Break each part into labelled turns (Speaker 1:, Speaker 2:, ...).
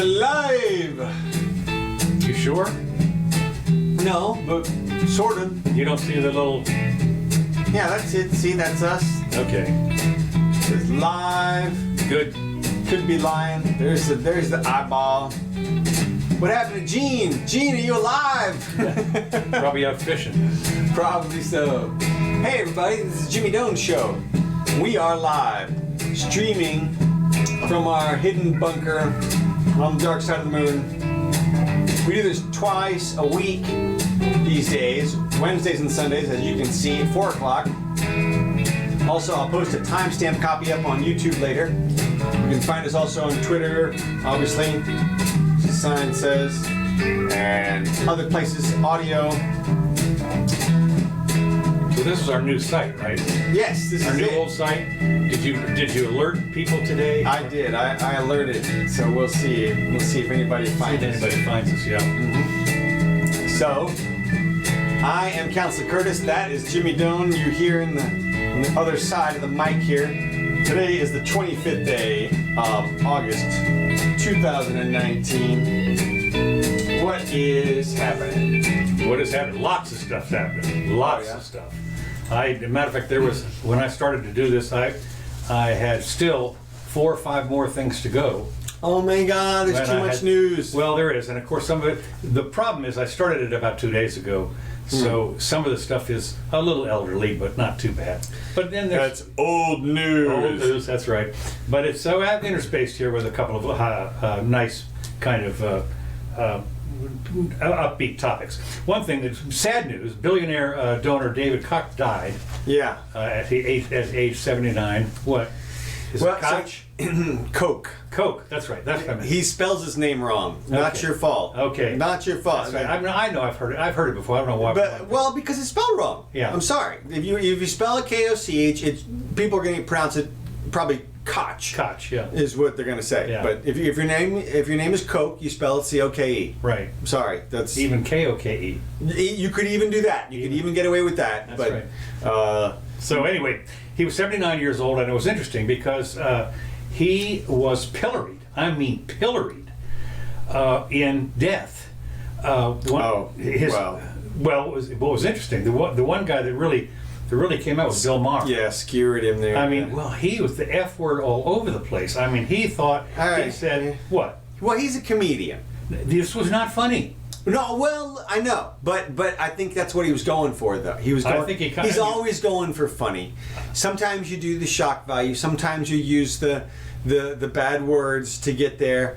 Speaker 1: Live!
Speaker 2: You sure?
Speaker 1: No, but sort of.
Speaker 2: You don't see the little...
Speaker 1: Yeah, that's it. See, that's us.
Speaker 2: Okay.
Speaker 1: It's live.
Speaker 2: Good.
Speaker 1: Could be lying. There's the eyeball. What happened to Gene? Gene, are you alive?
Speaker 2: Probably out fishing.
Speaker 1: Probably so. Hey everybody, this is Jimmy Doane Show. We are live, streaming from our hidden bunker on the dark side of the moon. We do this twice a week these days, Wednesdays and Sundays, as you can see, at 4 o'clock. Also, I'll post a timestamp copy up on YouTube later. You can find us also on Twitter, obviously, as the sign says, and other places, audio.
Speaker 2: So this is our new site, right?
Speaker 1: Yes, this
Speaker 2: Our
Speaker 1: is
Speaker 2: new
Speaker 1: it.
Speaker 2: old site. Did you alert people today?
Speaker 1: I did. I alerted. So we'll see. We'll see if anybody finds us.
Speaker 2: Anybody finds us, yeah.
Speaker 1: So, I am Counselor Curtis. That is Jimmy Doane. You're here on the other side of the mic here. Today is the 25th day of August 2019. What is happening?
Speaker 2: What has happened? Lots of stuff's happening. Lots of stuff. As a matter of fact, when I started to do this, I had still 4 or 5 more things to go.
Speaker 1: Oh my God, there's too much news.
Speaker 2: Well, there is, and of course some of it, the problem is I started it about 2 days ago, so some of the stuff is a little elderly, but not too bad. But then there's...
Speaker 1: That's old news.
Speaker 2: Old news, that's right. But it's so I've interspaced here with a couple of nice kind of upbeat topics. One thing that's sad news, billionaire donor David Kok died.
Speaker 1: Yeah.
Speaker 2: At age 79. What? Is it Koch?
Speaker 1: Koch.
Speaker 2: Koch, that's right. That's what I meant.
Speaker 1: He spells his name wrong. Not
Speaker 2: Okay.
Speaker 1: your fault.
Speaker 2: Okay.
Speaker 1: Not your fault.
Speaker 2: That's right. I mean, I know I've heard it before. I don't know why.
Speaker 1: But, well, because it's spelled wrong.
Speaker 2: Yeah.
Speaker 1: I'm sorry. If you spell it K-O-C-H, people are going to pronounce it probably Koch.
Speaker 2: Koch, yeah.
Speaker 1: Is what they're going to say.
Speaker 2: Yeah.
Speaker 1: But if your name is Koch, you spell it C-O-K-E.
Speaker 2: Right.
Speaker 1: I'm sorry. That's
Speaker 2: Even K-O-K-E.
Speaker 1: You could even do that. You could even get away with that.
Speaker 2: That's
Speaker 1: right.
Speaker 2: So anyway, he was 79 years old, and it was interesting because he was pilloried. I mean, pilloried in death. Well, what was interesting? The one guy that really came out was Bill Maher.
Speaker 1: Yeah, skewered him there.
Speaker 2: I mean, well, he was the F word all over the place. I mean, he thought, he said, what?
Speaker 1: Well, he's a comedian.
Speaker 2: This was not funny.
Speaker 1: No, well, I know, but I think that's what he was going for, though. He was going.
Speaker 2: I think
Speaker 1: he's always going for funny. Sometimes you do the shock value. Sometimes you use the bad words to get there.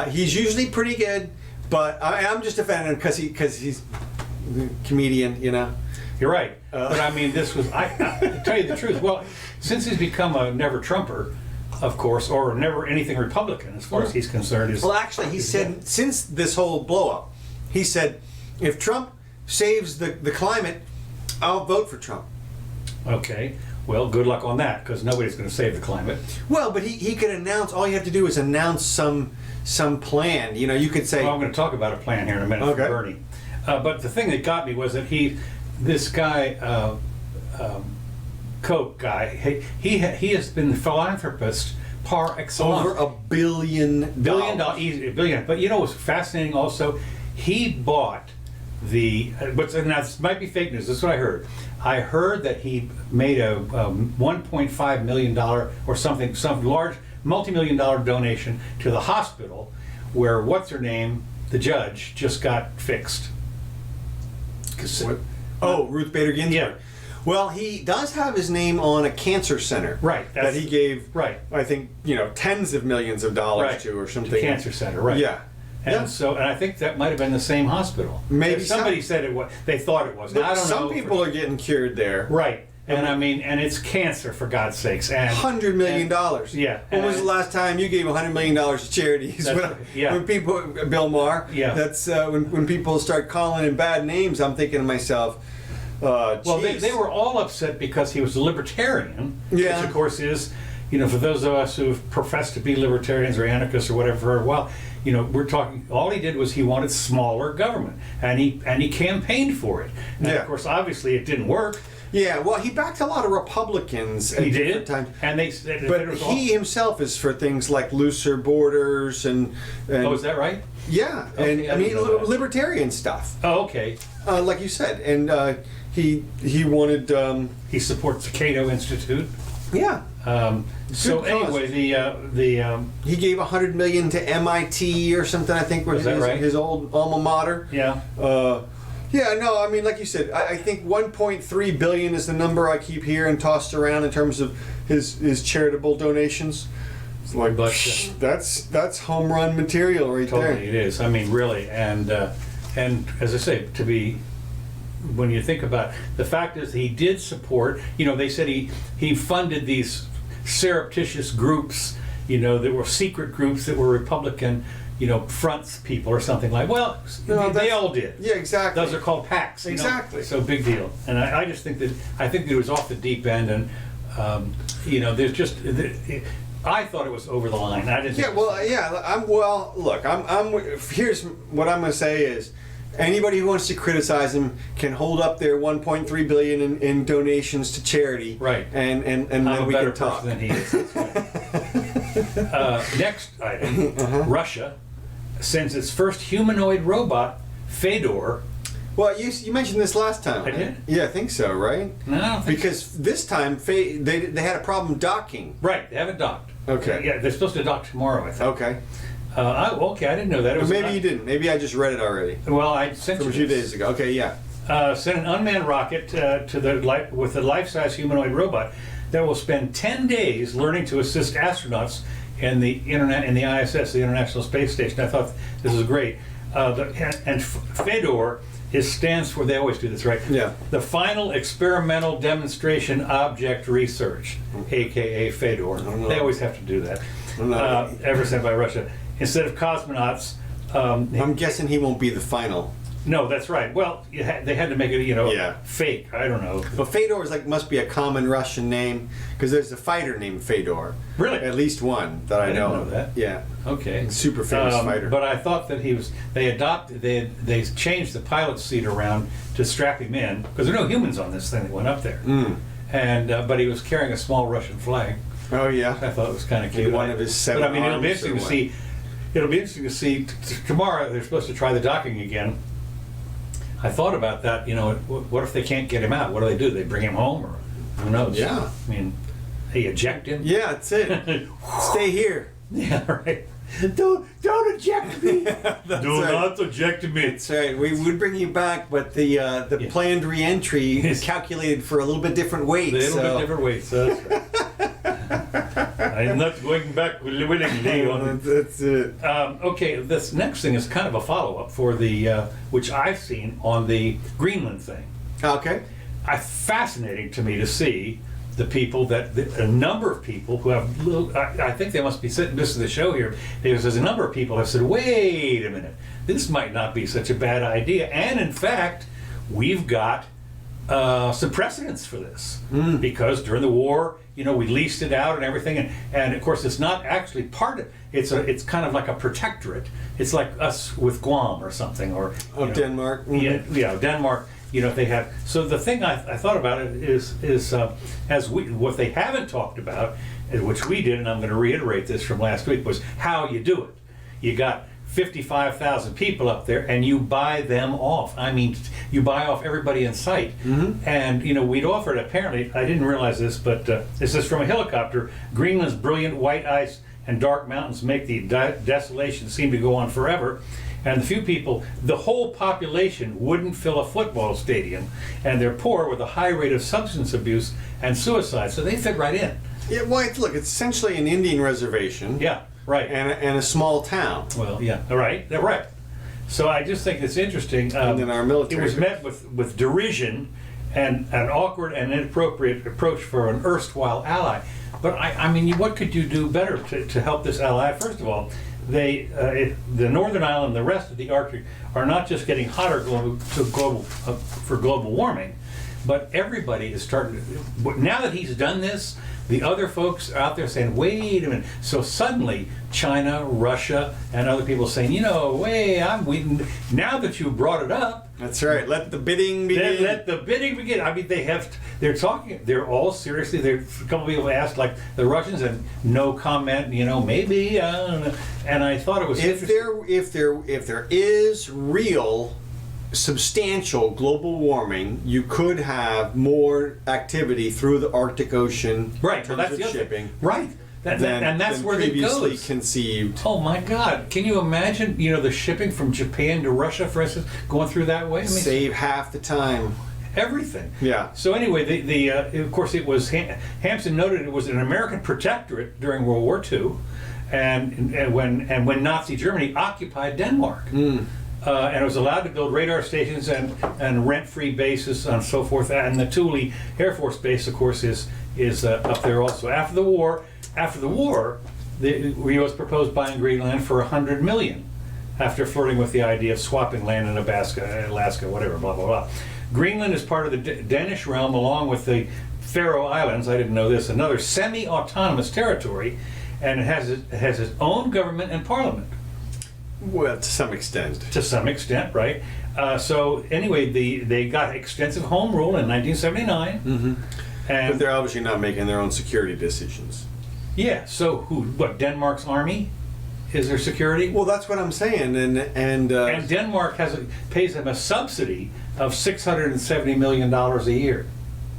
Speaker 1: He's usually pretty good, but I'm just offended because he's a comedian, you know.
Speaker 2: You're right, but I mean, this was. I to tell you the truth. Well, since he's become a never Trumper, of course, or never anything Republican as far as he's concerned.
Speaker 1: Well, actually, he said since this whole blow up. He said, if Trump saves the climate, I'll vote for Trump.
Speaker 2: Okay. Well, good luck on that, because nobody's going to save the climate.
Speaker 1: Well, but he could announce, all you have to do is announce some plan. You know, you could say...
Speaker 2: Well, I'm going to talk about a plan here in a minute for Bernie. But the thing that got me was that this guy, Koch guy, he has been a philanthropist par excellence.
Speaker 1: Over $1 billion.
Speaker 2: Billion. But you know what's fascinating also? He bought now this might be fake news, this is what I heard. I heard that he made a $1.5 million or something, some large multi-million-dollar donation to the hospital where what's-her-name, the judge, just got fixed.
Speaker 1: Ruth Bader Ginsburg.
Speaker 2: Yeah.
Speaker 1: Well, he does have his name on a cancer center.
Speaker 2: Right.
Speaker 1: That he gave,
Speaker 2: right.
Speaker 1: I think, tens of millions of dollars to or something.
Speaker 2: The cancer center, right.
Speaker 1: Yeah.
Speaker 2: And I think that might have been the same hospital.
Speaker 1: Maybe
Speaker 2: somebody said it was. They thought it was. Now, I don't know.
Speaker 1: Some people are getting cured there.
Speaker 2: Right. And I mean, and it's cancer, for God's sakes. And
Speaker 1: $100 million.
Speaker 2: Yeah.
Speaker 1: When was the last time you gave $100 million to charities? When people, Bill Maher.
Speaker 2: Yeah.
Speaker 1: That's when people start calling him bad names. I'm thinking to myself,
Speaker 2: well, they were all upset because he was a libertarian, which of course is, for those of us who've professed to be libertarians or anarchists or whatever for a while, we're talking. All he did was he wanted smaller government, and he campaigned for it. And of course, obviously, it didn't work.
Speaker 1: Yeah, well, he backed a lot of Republicans at
Speaker 2: He
Speaker 1: different
Speaker 2: did,
Speaker 1: times.
Speaker 2: and they said,
Speaker 1: But he himself is for things like looser borders and
Speaker 2: oh, is that right?
Speaker 1: yeah,
Speaker 2: Okay,
Speaker 1: and I mean
Speaker 2: know that.
Speaker 1: libertarian stuff,
Speaker 2: Oh, okay.
Speaker 1: like you said, and he wanted
Speaker 2: He supports the Cato Institute.
Speaker 1: yeah.
Speaker 2: So
Speaker 1: Good
Speaker 2: anyway,
Speaker 1: cause. He gave $100 million to MIT or something. I think was
Speaker 2: Is that right?
Speaker 1: his old alma mater.
Speaker 2: yeah.
Speaker 1: Yeah, no, I mean, like you said, I think 1.3 billion is the number I keep hearing tossed around in terms of his charitable donations. It's like,
Speaker 2: But,
Speaker 1: that's home run material right
Speaker 2: Totally,
Speaker 1: there.
Speaker 2: it is. I mean, really, and as I say, when you think about the fact is he did support. You know, they said he funded these surreptitious groups. You know, that were secret groups that were Republican. You know, fronts people or something like. Well,
Speaker 1: No,
Speaker 2: they
Speaker 1: that's-
Speaker 2: all did.
Speaker 1: Yeah, exactly.
Speaker 2: Those are called PACs. You know?
Speaker 1: Exactly.
Speaker 2: So big deal. And I just think that it was off the deep end, and you know, there's just. I thought it was over the line. I didn't.
Speaker 1: Yeah,
Speaker 2: think it was-
Speaker 1: well, look, here's what I'm going to say is, anybody who wants to criticize him can hold up their 1.3 billion in donations to charity,
Speaker 2: Right.
Speaker 1: And
Speaker 2: I'm
Speaker 1: then
Speaker 2: a
Speaker 1: we
Speaker 2: better
Speaker 1: can talk.
Speaker 2: person than he is. That's right. Next item: Russia sends its first humanoid robot, Fedor.
Speaker 1: Well, you mentioned this last time.
Speaker 2: I did?
Speaker 1: Yeah, I think so, right?
Speaker 2: No, I don't think
Speaker 1: Because this time they had a problem docking.
Speaker 2: right. They haven't docked.
Speaker 1: Okay.
Speaker 2: Yeah, they're supposed to dock tomorrow, I think.
Speaker 1: Okay.
Speaker 2: Okay, I didn't know that. It
Speaker 1: Or
Speaker 2: was
Speaker 1: maybe you didn't. Maybe I just read it already
Speaker 2: Well, I sent
Speaker 1: from
Speaker 2: you
Speaker 1: a few
Speaker 2: this.
Speaker 1: days ago. Okay, yeah.
Speaker 2: Sent an unmanned rocket with a life-size humanoid robot that will spend 10 days learning to assist astronauts in the ISS, the International Space Station. I thought this was great. And Fedor stands for, they always do this, right?
Speaker 1: Yeah.
Speaker 2: The Final Experimental Demonstration Object Research, aka Fedor.
Speaker 1: know.
Speaker 2: They always have to do that.
Speaker 1: know.
Speaker 2: Ever sent by Russia. Instead of cosmonauts,
Speaker 1: I'm guessing he won't be the final.
Speaker 2: no, that's right. Well, they had to make it,
Speaker 1: Yeah.
Speaker 2: fake. I don't know.
Speaker 1: But Fedor is must be a common Russian name because there's a fighter named Fedor.
Speaker 2: Really?
Speaker 1: At least one that I,
Speaker 2: didn't
Speaker 1: know.
Speaker 2: know that.
Speaker 1: Yeah.
Speaker 2: Okay.
Speaker 1: Super famous fighter.
Speaker 2: But I thought that they changed the pilot's seat around to strap him in because there are no humans on this thing that went up there. And but he was carrying a small Russian flag.
Speaker 1: Oh yeah.
Speaker 2: I thought it was kind of cute.
Speaker 1: One of his seven
Speaker 2: But I mean, it'll be
Speaker 1: arms
Speaker 2: interesting
Speaker 1: or
Speaker 2: to
Speaker 1: what?
Speaker 2: see. It'll be interesting to see tomorrow. They're supposed to try the docking again. I thought about that. You know, what if they can't get him out? What do? They bring him home, or who knows?
Speaker 1: Yeah.
Speaker 2: I mean, they eject him.
Speaker 1: Yeah, that's it. Stay here.
Speaker 2: Yeah, right. Don't eject me. Do
Speaker 1: right.
Speaker 2: not eject me.
Speaker 1: That's right. We would bring you back, but the planned re-entry is calculated for a little bit different weight.
Speaker 2: A little bit different weight. So I'm not going back willingly.
Speaker 1: That's it.
Speaker 2: Okay, this next thing is kind of a follow-up for the which I've seen on the Greenland thing.
Speaker 1: Okay.
Speaker 2: Fascinating to me to see the people a number of people who have little. I think they must be sitting. This is the show here. There's a number of people have said, "Wait a minute, this might not be such a bad idea." And in fact, we've got some precedents for this because during the war, we leased it out and everything, and of course, it's not actually part of. It's kind of like a protectorate. It's like us with Guam or something, or
Speaker 1: Denmark.
Speaker 2: Yeah, Denmark. If they have. So the thing I thought about it is what they haven't talked about, which we did, and I'm going to reiterate this from last week, was how you do it. You got 55,000 people up there, and you buy them off. I mean, you buy off everybody in sight. Mm-hmm. And we'd offered. Apparently, I didn't realize this, but this is from a helicopter. Greenland's brilliant white ice and dark mountains make the desolation seem to go on forever. And the whole population wouldn't fill a football stadium, and they're poor with a high rate of substance abuse and suicide, so they fit right in.
Speaker 1: Yeah, well, look, it's essentially an Indian reservation.
Speaker 2: Yeah, right.
Speaker 1: And a small town.
Speaker 2: Well, yeah, right. They're right. So I just think it's interesting.
Speaker 1: And then our military.
Speaker 2: It was met with derision and an awkward and inappropriate approach for an erstwhile ally. But I mean, what could you do better to help this ally? First of all, the Northern Island and the rest of the Arctic are not just getting hotter for global warming, But everybody is starting to, now that he's done this, the other folks are out there saying, wait a minute. So suddenly, China, Russia, and other people saying, now that you brought it up.
Speaker 1: That's right. Let the bidding begin.
Speaker 2: Let the bidding begin. I mean, they're all seriously, a couple of people asked, like the Russians, and no comment, maybe, and I thought it was interesting.
Speaker 1: If there is real substantial global warming, you could have more activity through the Arctic Ocean
Speaker 2: right,
Speaker 1: in
Speaker 2: well,
Speaker 1: terms
Speaker 2: that's
Speaker 1: of
Speaker 2: the
Speaker 1: shipping.
Speaker 2: Right. And that's
Speaker 1: than
Speaker 2: where it
Speaker 1: previously
Speaker 2: goes.
Speaker 1: conceived.
Speaker 2: Oh my God! Can you imagine? The shipping from Japan to Russia, for instance, going through that way. I mean,
Speaker 1: Save half the time.
Speaker 2: Everything.
Speaker 1: Yeah.
Speaker 2: So anyway, of course it was Hampson noted it was an American protectorate during World War II, and when Nazi Germany occupied Denmark. And it was allowed to build radar stations and rent-free bases and so forth. And the Thule Air Force Base, of course, is up there also. After the war, the U.S. proposed buying Greenland for $100 million. After flirting with the idea of swapping land in Alaska, whatever, blah blah blah. Greenland is part of the Danish realm, along with the Faroe Islands. I didn't know this. Another semi-autonomous territory, and it has its own government and parliament.
Speaker 1: Well, to some extent.
Speaker 2: To some extent, right? So anyway, they got extensive home rule in 1979.
Speaker 1: Mm-hmm.
Speaker 2: And
Speaker 1: but they're obviously not making their own security decisions.
Speaker 2: Yeah. So what? Denmark's army is their security?
Speaker 1: Well, that's what I'm saying, and
Speaker 2: Denmark pays them a subsidy of $670 million a year.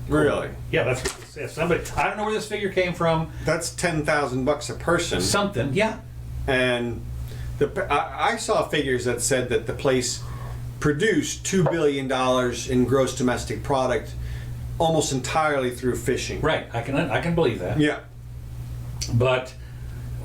Speaker 1: Really?
Speaker 2: Yeah, that's what it says. Somebody, I don't know where this figure came from.
Speaker 1: That's $10,000 a person.
Speaker 2: Something, yeah.
Speaker 1: And I saw figures that said that the place produced $2 billion in gross domestic product almost entirely through fishing.
Speaker 2: Right, I can believe that.
Speaker 1: Yeah.
Speaker 2: But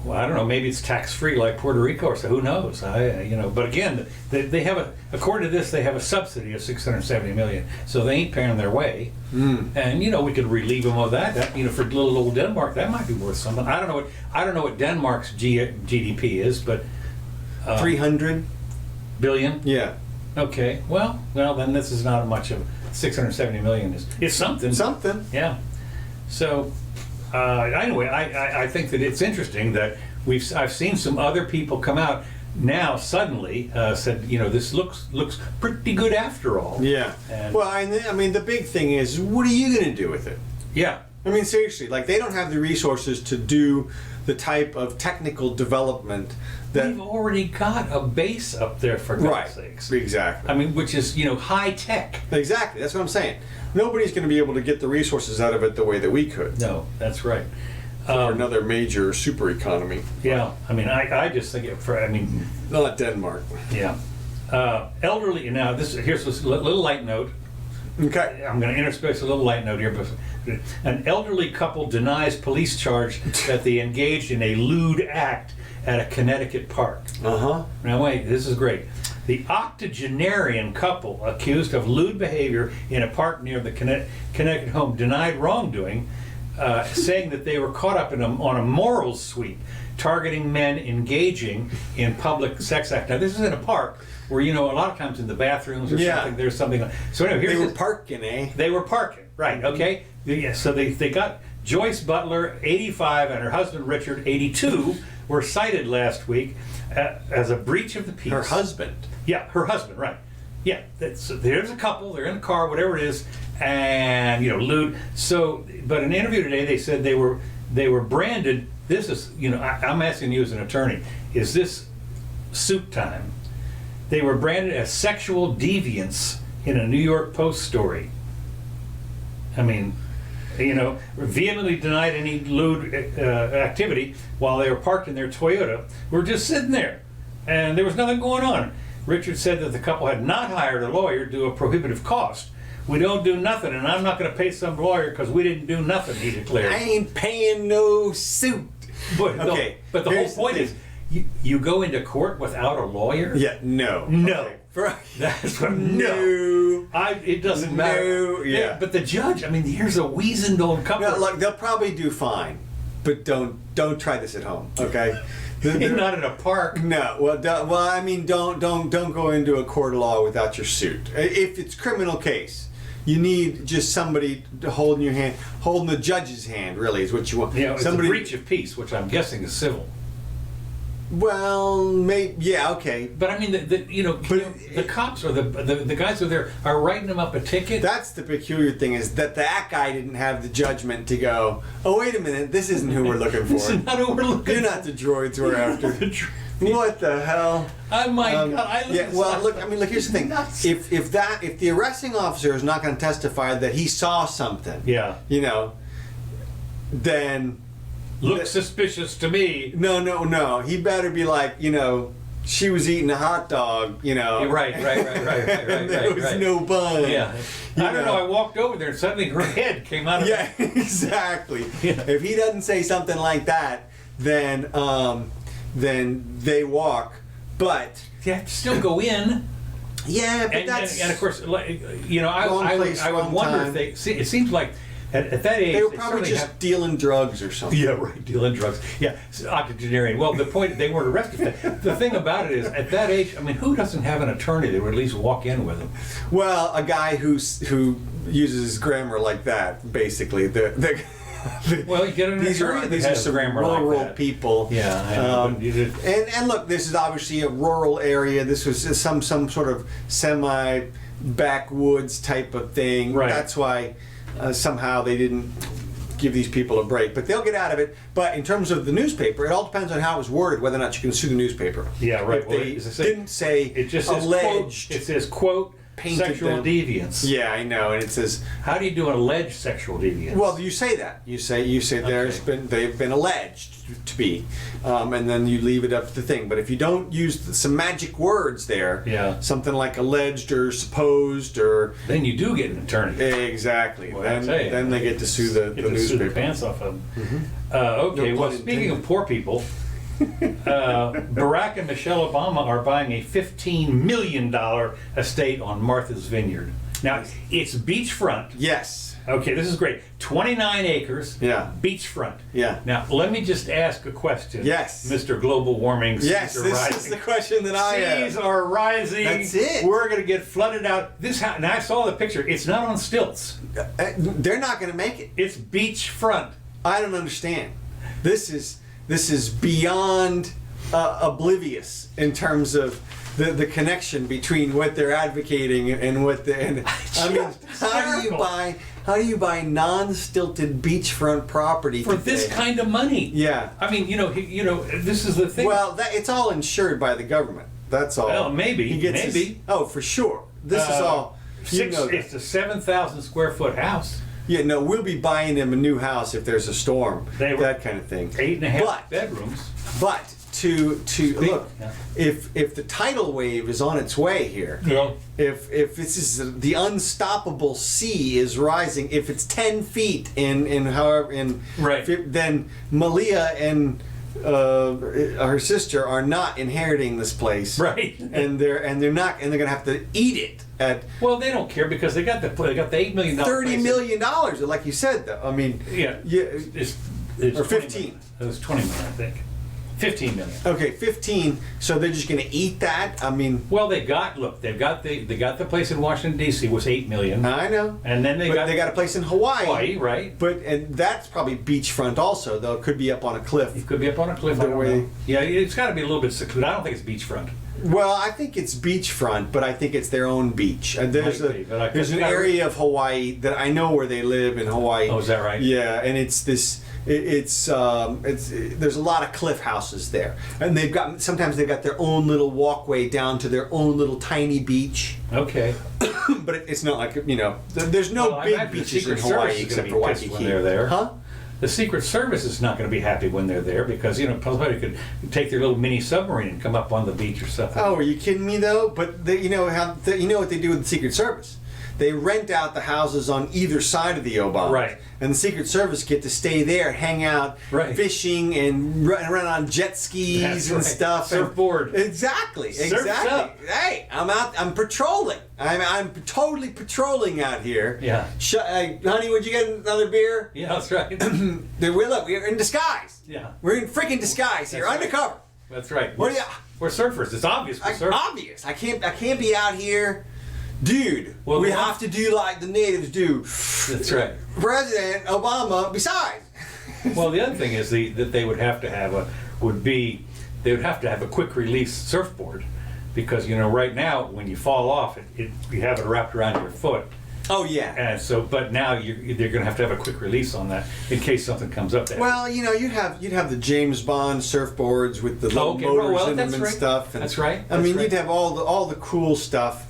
Speaker 2: well, I don't know. Maybe it's tax-free like Puerto Rico, or so who knows? But again, they have according to this, they have a subsidy of $670 million, so they ain't paying their way. And we could relieve them of that. That for little old Denmark, that might be worth something. I don't know what Denmark's GDP is, but
Speaker 1: 300
Speaker 2: billion.
Speaker 1: Yeah.
Speaker 2: Okay. Well, then this is not much of 670 million. It's something.
Speaker 1: Something.
Speaker 2: Yeah. So. Anyway, I think that it's interesting that I've seen some other people come out now suddenly said this looks pretty good after all.
Speaker 1: Yeah. Well, I mean the big thing is, what are you going to do with it?
Speaker 2: Yeah.
Speaker 1: I mean seriously, like they don't have the resources to do the type of technical development that
Speaker 2: we've already got a base up there, for God's sakes.
Speaker 1: Exactly.
Speaker 2: I mean, which is high tech.
Speaker 1: Exactly. That's what I'm saying. Nobody's going to be able to get the resources out of it the way that we could.
Speaker 2: No, that's right.
Speaker 1: For another major super economy.
Speaker 2: Yeah, I mean, I just think
Speaker 1: not Denmark.
Speaker 2: Yeah. Elderly. Now, here's a little light note.
Speaker 1: Okay.
Speaker 2: I'm going to intersperse a little light note here. But an elderly couple denies police charge that they engaged in a lewd act at a Connecticut park.
Speaker 1: Uh-huh.
Speaker 2: Now wait, this is great. The octogenarian couple accused of lewd behavior in a park near the Connecticut home denied wrongdoing, saying that they were caught up on a morals sweep, targeting men engaging in public sex acts. Now this is in a park where a lot of times in the bathrooms or something there's something. So anyway,
Speaker 1: they were parking, eh?
Speaker 2: They were parking, right? Okay. Yeah, so they got Joyce Butler, 85, and her husband Richard, 82, were cited last week as a breach of the peace.
Speaker 1: Her husband.
Speaker 2: Yeah, her husband, right. Yeah, there's a couple, they're in a car, whatever it is, and, lewd. So, but in an interview today, they said they were branded, this is, I'm asking you as an attorney, is this suit time? They were branded as sexual deviants in a New York Post story. I mean, vehemently denied any lewd activity while they were parked in their Toyota. We're just sitting there, and there was nothing going on. Richard said that the couple had not hired a lawyer due to a prohibitive cost. We don't do nothing, and I'm not going to pay some lawyer because we didn't do nothing, he declared.
Speaker 1: I ain't paying no suit.
Speaker 2: But the whole point is, you go into court without a lawyer?
Speaker 1: Yeah, no.
Speaker 2: No.
Speaker 1: Okay.
Speaker 2: That's what,
Speaker 1: no.
Speaker 2: It doesn't matter.
Speaker 1: Yeah.
Speaker 2: But the judge, here's a weazened old couple.
Speaker 1: No, look, they'll probably do fine, but don't try this at home, okay?
Speaker 2: Not in a park.
Speaker 1: No. Well, don't go into a court of law without your suit. If it's a criminal case, You need just somebody holding your hand, holding the judge's hand. Really, is what you want.
Speaker 2: It's
Speaker 1: somebody,
Speaker 2: a breach of peace, which I'm guessing is civil.
Speaker 1: Well, maybe, yeah, okay.
Speaker 2: But I mean, the cops or the guys who are there are writing them up a ticket.
Speaker 1: That's the peculiar thing, is that guy didn't have the judgment to go, oh, wait a minute, this isn't who we're looking for.
Speaker 2: This is not who we're looking for.
Speaker 1: You're not the droids we're after. What the hell?
Speaker 2: Oh my God!
Speaker 1: Look. Here's the thing. If the arresting officer is not going to testify that he saw something, then
Speaker 2: looks suspicious to me.
Speaker 1: No. He better be like, she was eating a hot dog,
Speaker 2: Right.
Speaker 1: and there was no bun.
Speaker 2: Yeah. I don't know. I walked over there and suddenly her head came out of
Speaker 1: Yeah, exactly.
Speaker 2: Yeah.
Speaker 1: If he doesn't say something like that, then they walk. But
Speaker 2: you have to still go in.
Speaker 1: Yeah, but
Speaker 2: and of course, I would wonder if it seems like at that age
Speaker 1: they were probably just dealing drugs or something.
Speaker 2: Yeah, right, dealing drugs. Yeah, octogenarian. Well, the point, they weren't arrested. The thing about it is, at that age, I mean, who doesn't have an attorney that would at least walk in with them?
Speaker 1: Well, a guy who uses grammar like that, basically.
Speaker 2: Well, you get an attorney.
Speaker 1: These are some rural
Speaker 2: like
Speaker 1: people.
Speaker 2: Yeah, I know,
Speaker 1: and look, this is obviously a rural area. This was some sort of semi backwoods type of thing.
Speaker 2: Right.
Speaker 1: That's why somehow they didn't give these people a break. But they'll get out of it. But in terms of the newspaper, it all depends on how it was worded, whether or not you can sue the newspaper.
Speaker 2: Yeah, right.
Speaker 1: If they didn't say
Speaker 2: it just says,
Speaker 1: alleged.
Speaker 2: Quote, it says, quote, sexual deviance.
Speaker 1: Yeah, I know, and it says.
Speaker 2: How do you do an alleged sexual deviance?
Speaker 1: Well, you say that. You say they've been alleged to be, and then you leave it up to the thing. But if you don't use some magic words there, something like alleged or supposed or,
Speaker 2: then you do get an attorney.
Speaker 1: Exactly.
Speaker 2: Well,
Speaker 1: then they get to sue the newspaper.
Speaker 2: Sue the pants off of them. Okay. Well, speaking of poor people. Barack and Michelle Obama are buying a $15 million estate on Martha's Vineyard. Now, it's beachfront.
Speaker 1: Yes.
Speaker 2: Okay, this is great. 29 acres.
Speaker 1: Yeah.
Speaker 2: Beachfront.
Speaker 1: Yeah.
Speaker 2: Now, let me just ask a question.
Speaker 1: Yes.
Speaker 2: Mr. Global Warming.
Speaker 1: Yes, this is the question that I have.
Speaker 2: Seas are rising.
Speaker 1: That's it.
Speaker 2: We're going to get flooded out. And I saw the picture. It's not on stilts.
Speaker 1: They're not going to make it.
Speaker 2: It's beachfront.
Speaker 1: I don't understand. This is beyond oblivious in terms of the connection between what they're advocating and what they. I mean, how do you buy non-stilted beachfront property
Speaker 2: for
Speaker 1: today?
Speaker 2: this kind of money?
Speaker 1: Yeah.
Speaker 2: I mean, this is the thing.
Speaker 1: Well, it's all insured by the government. That's all.
Speaker 2: Well, maybe.
Speaker 1: Oh, for sure. This is all.
Speaker 2: It's a 7,000 square foot house.
Speaker 1: Yeah, no, we'll be buying them a new house if there's a storm. That kind of thing.
Speaker 2: 8.5 bedrooms.
Speaker 1: But to look, if the tidal wave is on its way here, if this is the unstoppable sea is rising, if it's 10 feet then Malia and her sister are not inheriting this place,
Speaker 2: right?
Speaker 1: And they're going to have to eat it.
Speaker 2: Well, they don't care because they got the $8 million.
Speaker 1: $30 million, like you said, though. I mean,
Speaker 2: it's
Speaker 1: or 15.
Speaker 2: It was 20 million, I think. 15 million.
Speaker 1: Okay, 15. So they're just going to eat that? I mean,
Speaker 2: well, they've got the place in Washington D.C. was 8 million.
Speaker 1: I know.
Speaker 2: And then they
Speaker 1: got a place in Hawaii.
Speaker 2: Right?
Speaker 1: And that's probably beachfront also, though. It could be up on a cliff.
Speaker 2: It could be up on a cliff. Yeah, it's got to be a little bit secluded. I don't think it's beachfront.
Speaker 1: Well, I think it's beachfront, but I think it's their own beach. There's an area of Hawaii that I know where they live in Hawaii.
Speaker 2: Oh, is that right?
Speaker 1: Yeah, and it's this. There's a lot of cliff houses there, and sometimes they've got their own little walkway down to their own little tiny beach.
Speaker 2: Okay.
Speaker 1: But it's not like there's no big beaches in Hawaii except for Waikiki.
Speaker 2: When they're there,
Speaker 1: huh?
Speaker 2: The Secret Service is not going to be happy when they're there because somebody could take their little mini submarine and come up on the beach or something.
Speaker 1: Oh, are you kidding me though? But you know what they do with the Secret Service? They rent out the houses on either side of the O-Bomb.
Speaker 2: Right.
Speaker 1: And the Secret Service get to stay there, hang out, fishing, and run on jet skis and stuff.
Speaker 2: Surfboard.
Speaker 1: Exactly.
Speaker 2: Surf's up.
Speaker 1: Hey, I'm out. I'm patrolling. I'm totally patrolling out here.
Speaker 2: Yeah.
Speaker 1: Honey, would you get another beer?
Speaker 2: Yeah, that's right.
Speaker 1: We're in disguise.
Speaker 2: Yeah.
Speaker 1: We're in freaking disguise here, undercover.
Speaker 2: That's right.
Speaker 1: We're
Speaker 2: surfers. It's obvious. We're surfers.
Speaker 1: Obvious. I can't be out here dude,
Speaker 2: Well,
Speaker 1: we
Speaker 2: the-
Speaker 1: have to do like the natives do.
Speaker 2: That's right.
Speaker 1: President Obama, besides.
Speaker 2: Well, the other thing is that they would have to have they would have to have a quick release surfboard, because right now when you fall off, you have it wrapped around your foot.
Speaker 1: Oh yeah.
Speaker 2: And so, but now they're going to have a quick release on that in case something comes up there.
Speaker 1: Well, you'd have the James Bond surfboards with the little motors in them and stuff. And,
Speaker 2: that's right.
Speaker 1: I mean, you'd have all the cool stuff.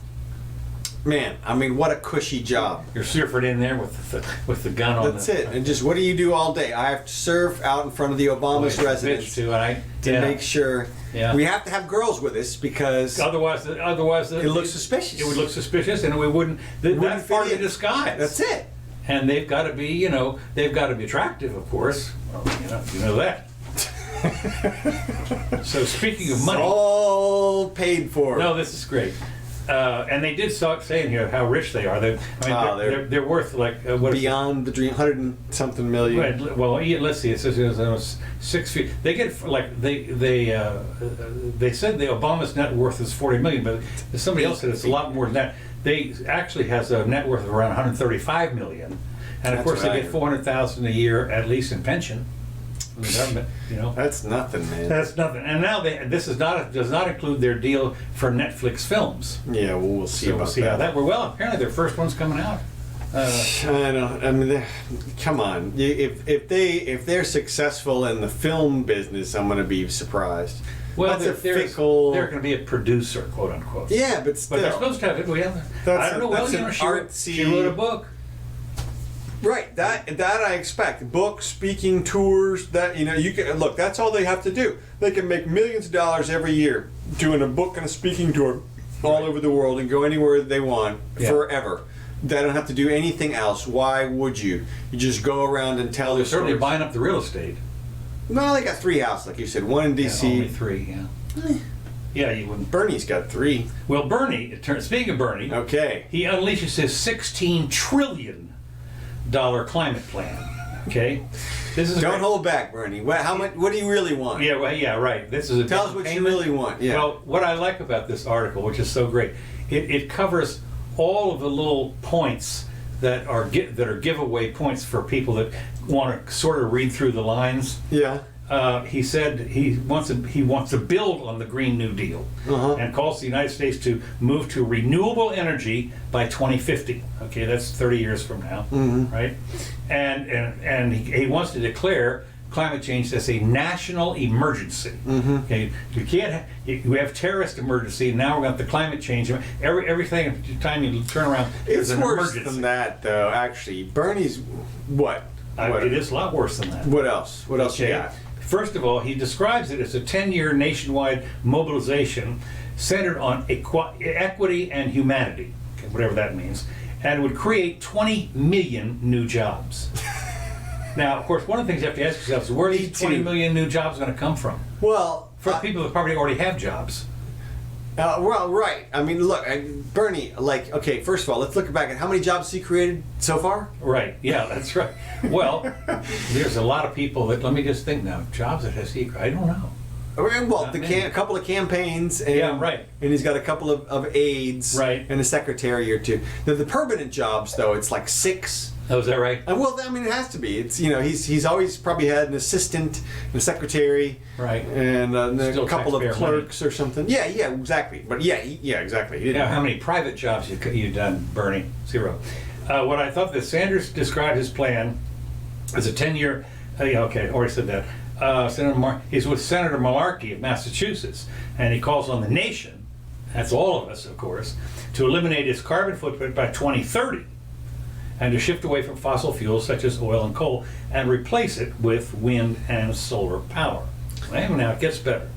Speaker 1: Man, I mean, what a cushy job.
Speaker 2: You're surfing in there with the gun on.
Speaker 1: That's it. And just what do you do all day? I have to surf out in front of the Obama's residence
Speaker 2: to
Speaker 1: make sure.
Speaker 2: Yeah.
Speaker 1: We have to have girls with us because
Speaker 2: otherwise
Speaker 1: it looks suspicious.
Speaker 2: It would look suspicious, and we wouldn't. That's part of the disguise.
Speaker 1: That's it.
Speaker 2: And they've got to be, they've got to be attractive, of course. Well, you know that. So speaking of money,
Speaker 1: all paid for.
Speaker 2: No, this is great. And they did start saying here how rich they are. They're worth like what
Speaker 1: beyond the dream, 100 and something million.
Speaker 2: Right. Well, let's see. It says it was 6 feet. They get like they said the Obama's net worth is 40 million, but somebody else said it's a lot more than that. They actually has a net worth of around 135 million, and of course they get 400,000 a year at least in pension. From the government,
Speaker 1: That's nothing, man.
Speaker 2: That's nothing. And now this does not include their deal for Netflix films.
Speaker 1: Yeah, well, we'll see about that.
Speaker 2: How that. Well, apparently their first one's coming out.
Speaker 1: I know. I mean, come on. If they're successful in the film business, I'm going to be surprised.
Speaker 2: Well,
Speaker 1: that's
Speaker 2: they're going to be a producer, quote unquote.
Speaker 1: Yeah, but still.
Speaker 2: But they're supposed to have it. I don't know. Well, she wrote a book.
Speaker 1: Right, that I expect. Books, speaking tours, that you can look, that's all they have to do. They can make millions of dollars every year doing a book and a speaking tour all over the world and go anywhere they want forever. They don't have to do anything else. Why would you? You just go around and tell
Speaker 2: They're
Speaker 1: their
Speaker 2: certainly
Speaker 1: stories.
Speaker 2: buying up the real estate.
Speaker 1: No, they got 3 houses, like you said. 1 in D.C.
Speaker 2: Only 3, yeah. Yeah, you wouldn't.
Speaker 1: Bernie's got 3.
Speaker 2: Well, Bernie, speaking of Bernie,
Speaker 1: okay,
Speaker 2: he unleashes his $16 trillion climate plan. Okay, this is
Speaker 1: don't hold back, Bernie. How much? What do you really want?
Speaker 2: Yeah, well, yeah, right. This is
Speaker 1: tell us what you really want. Yeah.
Speaker 2: Well, what I like about this article, which is so great, it covers all of the little points that are giveaway points for people that want to sort of read through the lines.
Speaker 1: Yeah.
Speaker 2: He said he wants to build on the Green New Deal and calls the United States to move to renewable energy by 2050. Okay, that's 30 years from now, right? And he wants to declare climate change as a national emergency. Okay, you have terrorist emergency. Now we're going to have the climate change. Everything time you turn around,
Speaker 1: it's
Speaker 2: an
Speaker 1: worse
Speaker 2: emergency.
Speaker 1: than that, though. Actually, Bernie's what?
Speaker 2: It is a lot worse than that.
Speaker 1: What else? What else you got?
Speaker 2: First of all, he describes it as a 10-year nationwide mobilization centered on equity and humanity, okay, whatever that means, and would create 20 million new jobs. Now, of course, one of the things you have to ask yourself is where are these 20 million new jobs going to come from?
Speaker 1: Well,
Speaker 2: for people that probably already have jobs.
Speaker 1: Well, right. I mean, look, Bernie, okay, first of all, let's look back at how many jobs he created so far?
Speaker 2: Right, yeah, that's right. Well, there's a lot of people that, let me just think now, jobs that has he, I don't know.
Speaker 1: Well, a couple of campaigns, and,
Speaker 2: yeah, right.
Speaker 1: And he's got a couple of aides,
Speaker 2: right,
Speaker 1: and a secretary or 2. The permanent jobs, though, it's like 6.
Speaker 2: Oh, is that right?
Speaker 1: Well, I mean, it has to be. It's he's always probably had an assistant, and a secretary,
Speaker 2: right,
Speaker 1: and a couple of clerks
Speaker 2: money.
Speaker 1: Or something. Yeah, exactly. But yeah, exactly.
Speaker 2: Now, how many private jobs you done, Bernie? 0. What I thought that Sanders described his plan as a 10-year. Okay, already said that. He's with Senator Malarkey of Massachusetts, and he calls on the nation, that's all of us, of course, to eliminate its carbon footprint by 2030. And to shift away from fossil fuels such as oil and coal and replace it with wind and solar power. And now it gets better.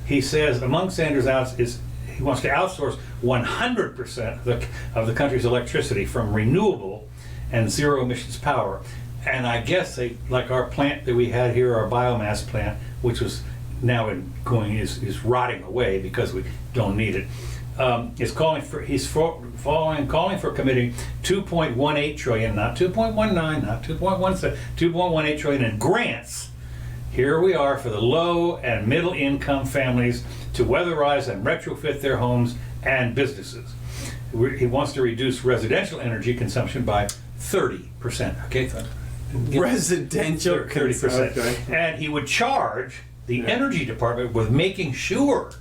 Speaker 2: He says among Sanders' outs is he wants to outsource 100% of the country's electricity from renewable and zero emissions power. And I guess like our plant that we had here, our biomass plant, which was now is rotting away because we don't need it. Calling for committing 2.18 trillion, not 2.19, not 2.17, 2.18 trillion in grants. Here we are for the low and middle income families to weatherize and retrofit their homes and businesses. He wants to reduce residential energy consumption by 30%. Okay,
Speaker 1: Residential
Speaker 2: 30%.
Speaker 1: Okay.
Speaker 2: And he would charge the energy department with making sure,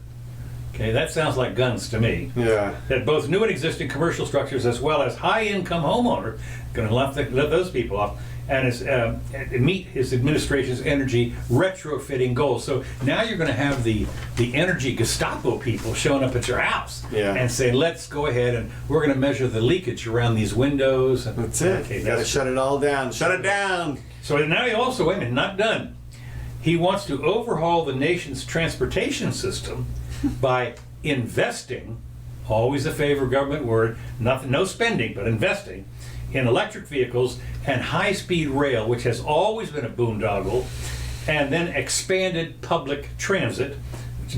Speaker 2: okay, that sounds like guns to me,
Speaker 1: Yeah.
Speaker 2: that both new and existing commercial structures as well as high-income homeowners going to let those people off and meet his administration's energy retrofitting goals. So now you're going to have the energy Gestapo people showing up at your house and say, let's go ahead and we're going to measure the leakage around these windows. And,
Speaker 1: That's it.
Speaker 2: okay,
Speaker 1: You gotta shut it all down. Shut it down.
Speaker 2: So now he also, wait a minute, not done. He wants to overhaul the nation's transportation system by investing, always a favorite government word, nothing, no spending, but investing, in electric vehicles and high-speed rail, which has always been a boondoggle, and then expanded public transit,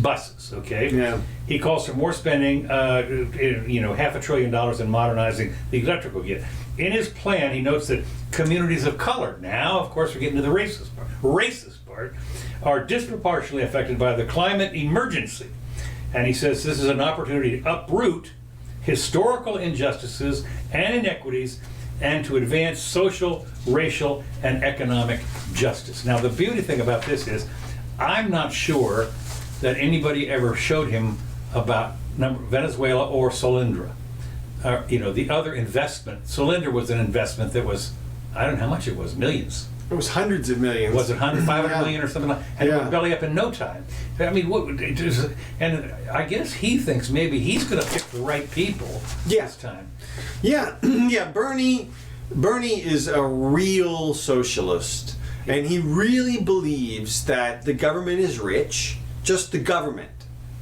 Speaker 2: buses, okay?
Speaker 1: Yeah.
Speaker 2: He calls for more spending, $500 billion in modernizing the electrical grid. In his plan, he notes that communities of color, now, of course, we're getting to the racist part, are disproportionately affected by the climate emergency. And he says this is an opportunity to uproot historical injustices and inequities and to advance social, racial, and economic justice. Now, the beauty thing about this is I'm not sure that anybody ever showed him about Venezuela or Solyndra. The other investment. Solyndra was an investment that was, I don't know how much it was, millions.
Speaker 1: It was hundreds of millions.
Speaker 2: Was it 500 million or something like that? And it went belly up in no time. I mean, and I guess he thinks maybe he's going to pick the right people this time.
Speaker 1: Yeah, yeah. Bernie is a real socialist, and he really believes that the government is rich. Just the government,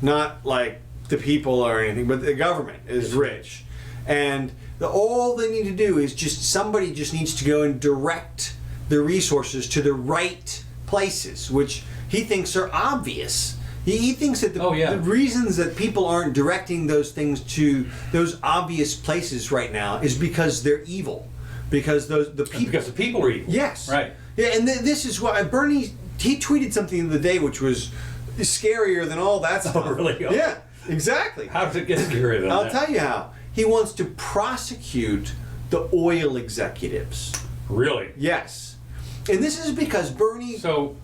Speaker 1: not like the people or anything, but the government is rich, and all they need to do is somebody just needs to go and direct the resources to the right places, which he thinks are obvious. He thinks that the reasons that people aren't directing those things to those obvious places right now is because they're evil. Because the
Speaker 2: people are evil.
Speaker 1: Yes.
Speaker 2: Right.
Speaker 1: Yeah, and this is why Bernie, he tweeted something the other day which was scarier than all that stuff.
Speaker 2: Oh, really? Oh.
Speaker 1: Yeah, exactly.
Speaker 2: How does it get scarier than that?
Speaker 1: I'll tell you how. He wants to prosecute the oil executives.
Speaker 2: Really?
Speaker 1: Yes. And this is because Bernie...
Speaker 2: So,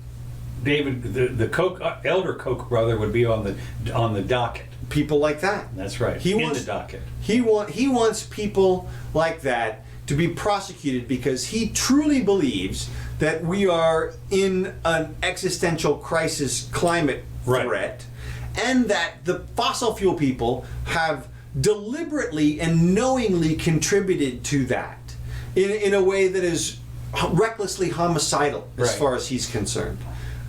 Speaker 2: David, the Koch, elder Koch brother would be on the docket.
Speaker 1: People like that.
Speaker 2: That's right. The docket.
Speaker 1: He wants people like that to be prosecuted because he truly believes that we are in an existential crisis climate threat, and that the fossil fuel people have deliberately and knowingly contributed to that in a way that is recklessly homicidal as far as he's concerned.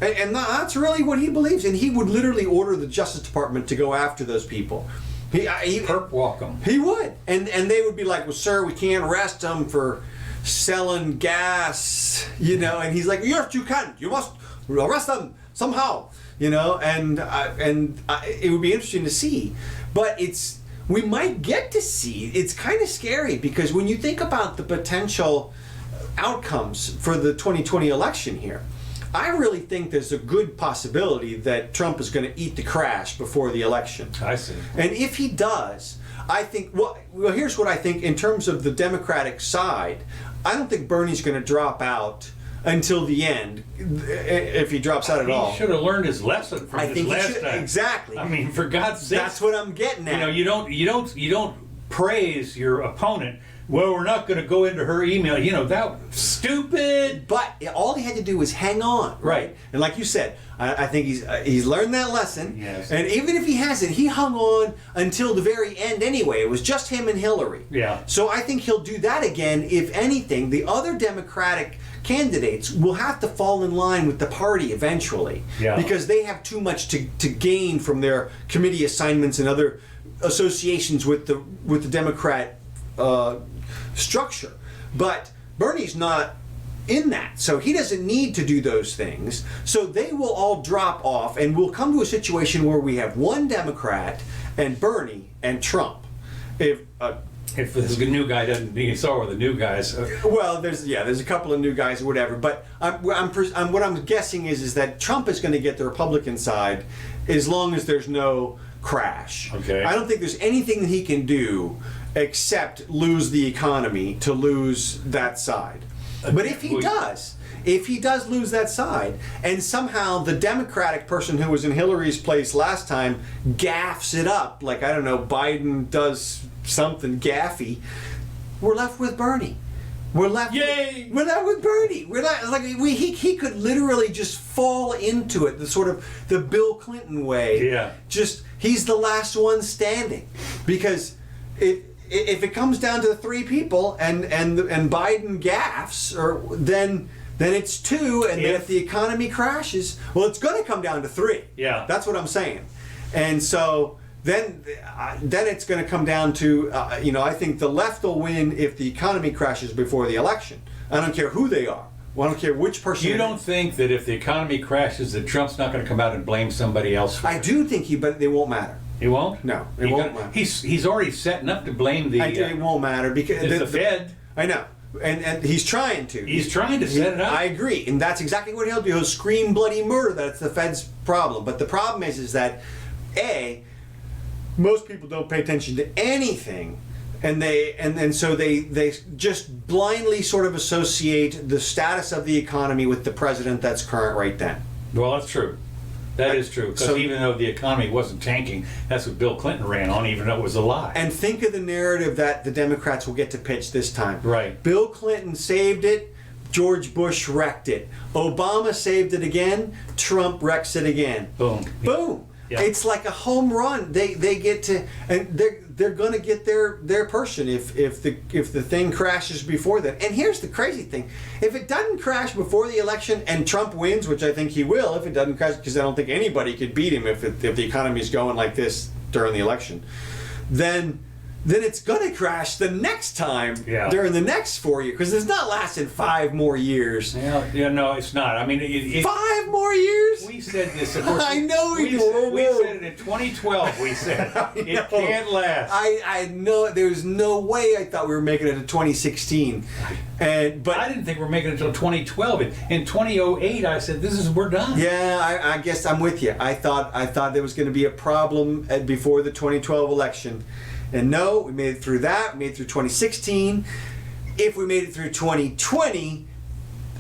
Speaker 1: And that's really what he believes, and he would literally order the Justice Department to go after those people. He
Speaker 2: perp walk them.
Speaker 1: He would, and they would be like, "Well, sir, we can't arrest him for selling gas," And he's like, "Yes, you can. You must arrest them somehow," And it would be interesting to see, but we might get to see. It's kind of scary because when you think about the potential outcomes for the 2020 election here, I really think there's a good possibility that Trump is going to eat the crash before the election.
Speaker 2: I see.
Speaker 1: And if he does, I think, well, here's what I think in terms of the Democratic side. I don't think Bernie's going to drop out until the end, if he drops out at all.
Speaker 2: He should have learned his lesson from his last time.
Speaker 1: Exactly.
Speaker 2: I mean, for God's sake.
Speaker 1: That's what I'm getting at.
Speaker 2: You don't praise your opponent. Well, we're not going to go into her email. That stupid.
Speaker 1: But all he had to do was hang on, right? And like you said, I think he's learned that lesson.
Speaker 2: Yes.
Speaker 1: And even if he hasn't, he hung on until the very end anyway. It was just him and Hillary.
Speaker 2: Yeah.
Speaker 1: So I think he'll do that again. If anything, the other Democratic candidates will have to fall in line with the party eventually.
Speaker 2: Yeah.
Speaker 1: Because they have too much to gain from their committee assignments and other associations with the Democrat structure. But Bernie's not in that, so he doesn't need to do those things. So they will all drop off, and we'll come to a situation where we have one Democrat and Bernie and Trump. If
Speaker 2: this new guy doesn't, you saw where the new guys.
Speaker 1: Well, there's a couple of new guys or whatever, but what I'm guessing is that Trump is going to get the Republican side as long as there's no crash.
Speaker 2: Okay.
Speaker 1: I don't think there's anything that he can do accept lose the economy to lose that side. But if he does lose that side, and somehow the Democratic person who was in Hillary's place last time gaffs it up, like, I don't know, Biden does something gaffy, we're left with Bernie. We're left.
Speaker 2: Yay!
Speaker 1: We're left with Bernie. We're left, like he could literally just fall into it, the sort of the Bill Clinton way.
Speaker 2: Yeah.
Speaker 1: Just he's the last one standing, because if it comes down to 3 people and Biden gaffs, or then it's 2, and then if the economy crashes, well, it's going to come down to 3.
Speaker 2: Yeah.
Speaker 1: That's what I'm saying, and so. Then it's going to come down to, I think the left will win if the economy crashes before the election. I don't care who they are. Well, I don't care which person.
Speaker 2: You don't think that if the economy crashes that Trump's not going to come out and blame somebody else for it?
Speaker 1: I do think but it won't matter.
Speaker 2: It won't?
Speaker 1: No, it won't matter.
Speaker 2: He's already setting up to blame the...
Speaker 1: It won't matter because...
Speaker 2: It's the Fed.
Speaker 1: I know. And he's trying to.
Speaker 2: He's trying to set it up.
Speaker 1: I agree. And that's exactly what he'll do. He'll scream bloody murder that it's the Fed's problem. But the problem is that, most people don't pay attention to anything, and so they just blindly sort of associate the status of the economy with the president that's current right then.
Speaker 2: Well, that's true. That is true. Because even though the economy wasn't tanking, that's what Bill Clinton ran on, even though it was a lie.
Speaker 1: And think of the narrative that the Democrats will get to pitch this time.
Speaker 2: Right.
Speaker 1: Bill Clinton saved it. George Bush wrecked it. Obama saved it again. Trump wrecks it again.
Speaker 2: Boom.
Speaker 1: Boom.
Speaker 2: Yeah.
Speaker 1: It's like a home run. They get to, and they're going to get their person if the thing crashes before that. And here's the crazy thing: if it doesn't crash before the election and Trump wins, which I think he will, if it doesn't crash, because I don't think anybody could beat him if the economy is going like this during the election, then it's going to crash the next time during the next 4 years, because it's not lasting 5 more years.
Speaker 2: Yeah, no, it's not. I mean,
Speaker 1: 5 more years?
Speaker 2: We said this, of course.
Speaker 1: I know we did.
Speaker 2: We said it in 2012. We said it can't last.
Speaker 1: I know. There's no way I thought we were making it to 2016, but
Speaker 2: I didn't think we were making it until 2012. In 2008, I said we're done.
Speaker 1: Yeah, I guess I'm with you. I thought there was going to be a problem before the 2012 election. And no, we made it through that. We made it through 2016. If we made it through 2020,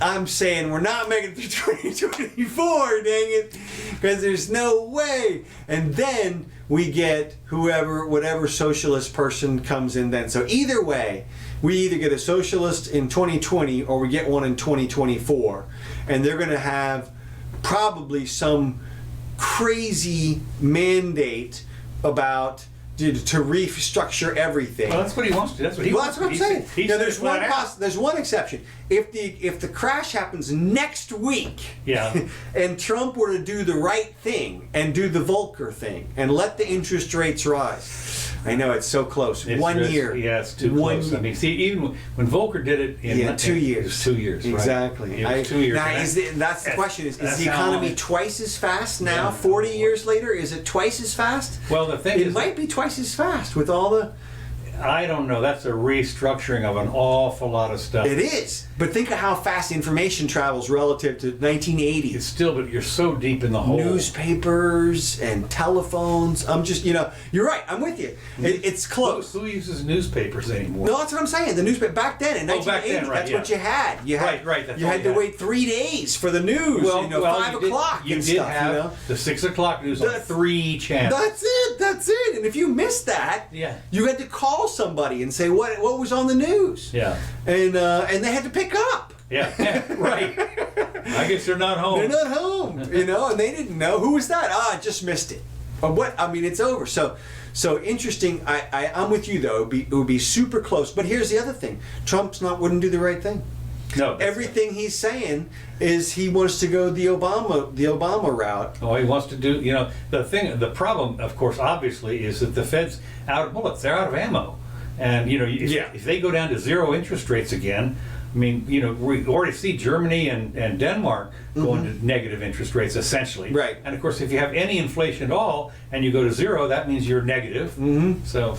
Speaker 1: I'm saying we're not making it through 2024, dang it, because there's no way. And then we get whatever socialist person comes in then. So either way, we either get a socialist in 2020 or we get one in 2024. And they're going to have probably some crazy mandate about to restructure everything.
Speaker 2: Well, that's what he wants to do. That's what he wants.
Speaker 1: That's what I'm saying. Now, there's one exception. If the crash happens next week, and Trump were to do the right thing and do the Volcker thing and let the interest rates rise. I know it's so close. 1 year.
Speaker 2: Yeah, it's too close. I mean, see, even when Volcker did it in
Speaker 1: 2 years.
Speaker 2: It was 2 years.
Speaker 1: Exactly.
Speaker 2: Right? It was 2 years.
Speaker 1: Now, that's the question: is the economy twice as fast now? 40 years later, is it twice as fast?
Speaker 2: Well, the thing
Speaker 1: is, it might be twice as fast with all the.
Speaker 2: I don't know. That's a restructuring of an awful lot of stuff.
Speaker 1: It is. But think of how fast information travels relative to 1980.
Speaker 2: It's still, but you're so deep in the hole.
Speaker 1: Newspapers and telephones. I'm just, you're right. I'm with you. It's close.
Speaker 2: Who uses newspapers anymore?
Speaker 1: No, that's what I'm saying. The newspaper back then in 1980, that's what you had. You had to wait 3 days for the news.
Speaker 2: Well,
Speaker 1: 5 o'clock.
Speaker 2: You did have the 6 o'clock news on 3 channels.
Speaker 1: That's it. And if you missed that, you had to call somebody and say what was on the news.
Speaker 2: Yeah.
Speaker 1: And they had to pick up.
Speaker 2: Yeah, right. I guess they're not home.
Speaker 1: They're not home, and they didn't know. Who was that? I just missed it. But what? I mean, it's over. So interesting. I'm with you though. It would be super close. But here's the other thing: Trump's wouldn't do the right thing.
Speaker 2: No.
Speaker 1: Everything he's saying is he wants to go the Obama route.
Speaker 2: Oh, he wants to do. The problem, of course, obviously, is that the Fed's out of bullets. They're out of ammo, and if they go down to 0 interest rates again. I mean, we already see Germany and Denmark going to negative interest rates, essentially.
Speaker 1: Right.
Speaker 2: And of course, if you have any inflation at all and you go to 0, that means you're negative.
Speaker 1: Mm-hmm.
Speaker 2: So,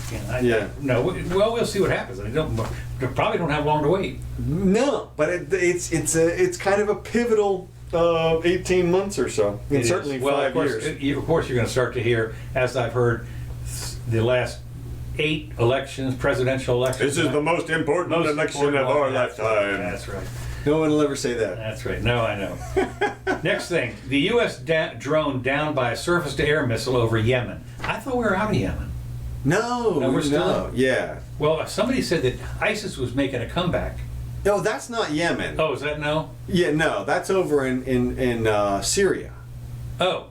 Speaker 2: we'll see what happens. We probably don't have long to wait.
Speaker 1: No, but it's kind of a pivotal 18 months or so, and certainly 5 years.
Speaker 2: Of course, you're going to start to hear, as I've heard, the last 8 elections, presidential elections.
Speaker 3: This is the most important
Speaker 2: Most
Speaker 3: election
Speaker 2: important
Speaker 3: of our
Speaker 2: one.
Speaker 3: lifetime.
Speaker 2: That's right.
Speaker 1: No one will ever say that.
Speaker 2: That's right. No, I know. Next thing, the U.S. drone down by a surface-to-air missile over Yemen. I thought we were out of Yemen.
Speaker 1: No,
Speaker 2: No, we're still in?
Speaker 1: Yeah.
Speaker 2: Well, somebody said that ISIS was making a comeback.
Speaker 1: No, that's not Yemen.
Speaker 2: Oh, is that no?
Speaker 1: Yeah, no, that's over in Syria.
Speaker 2: Oh,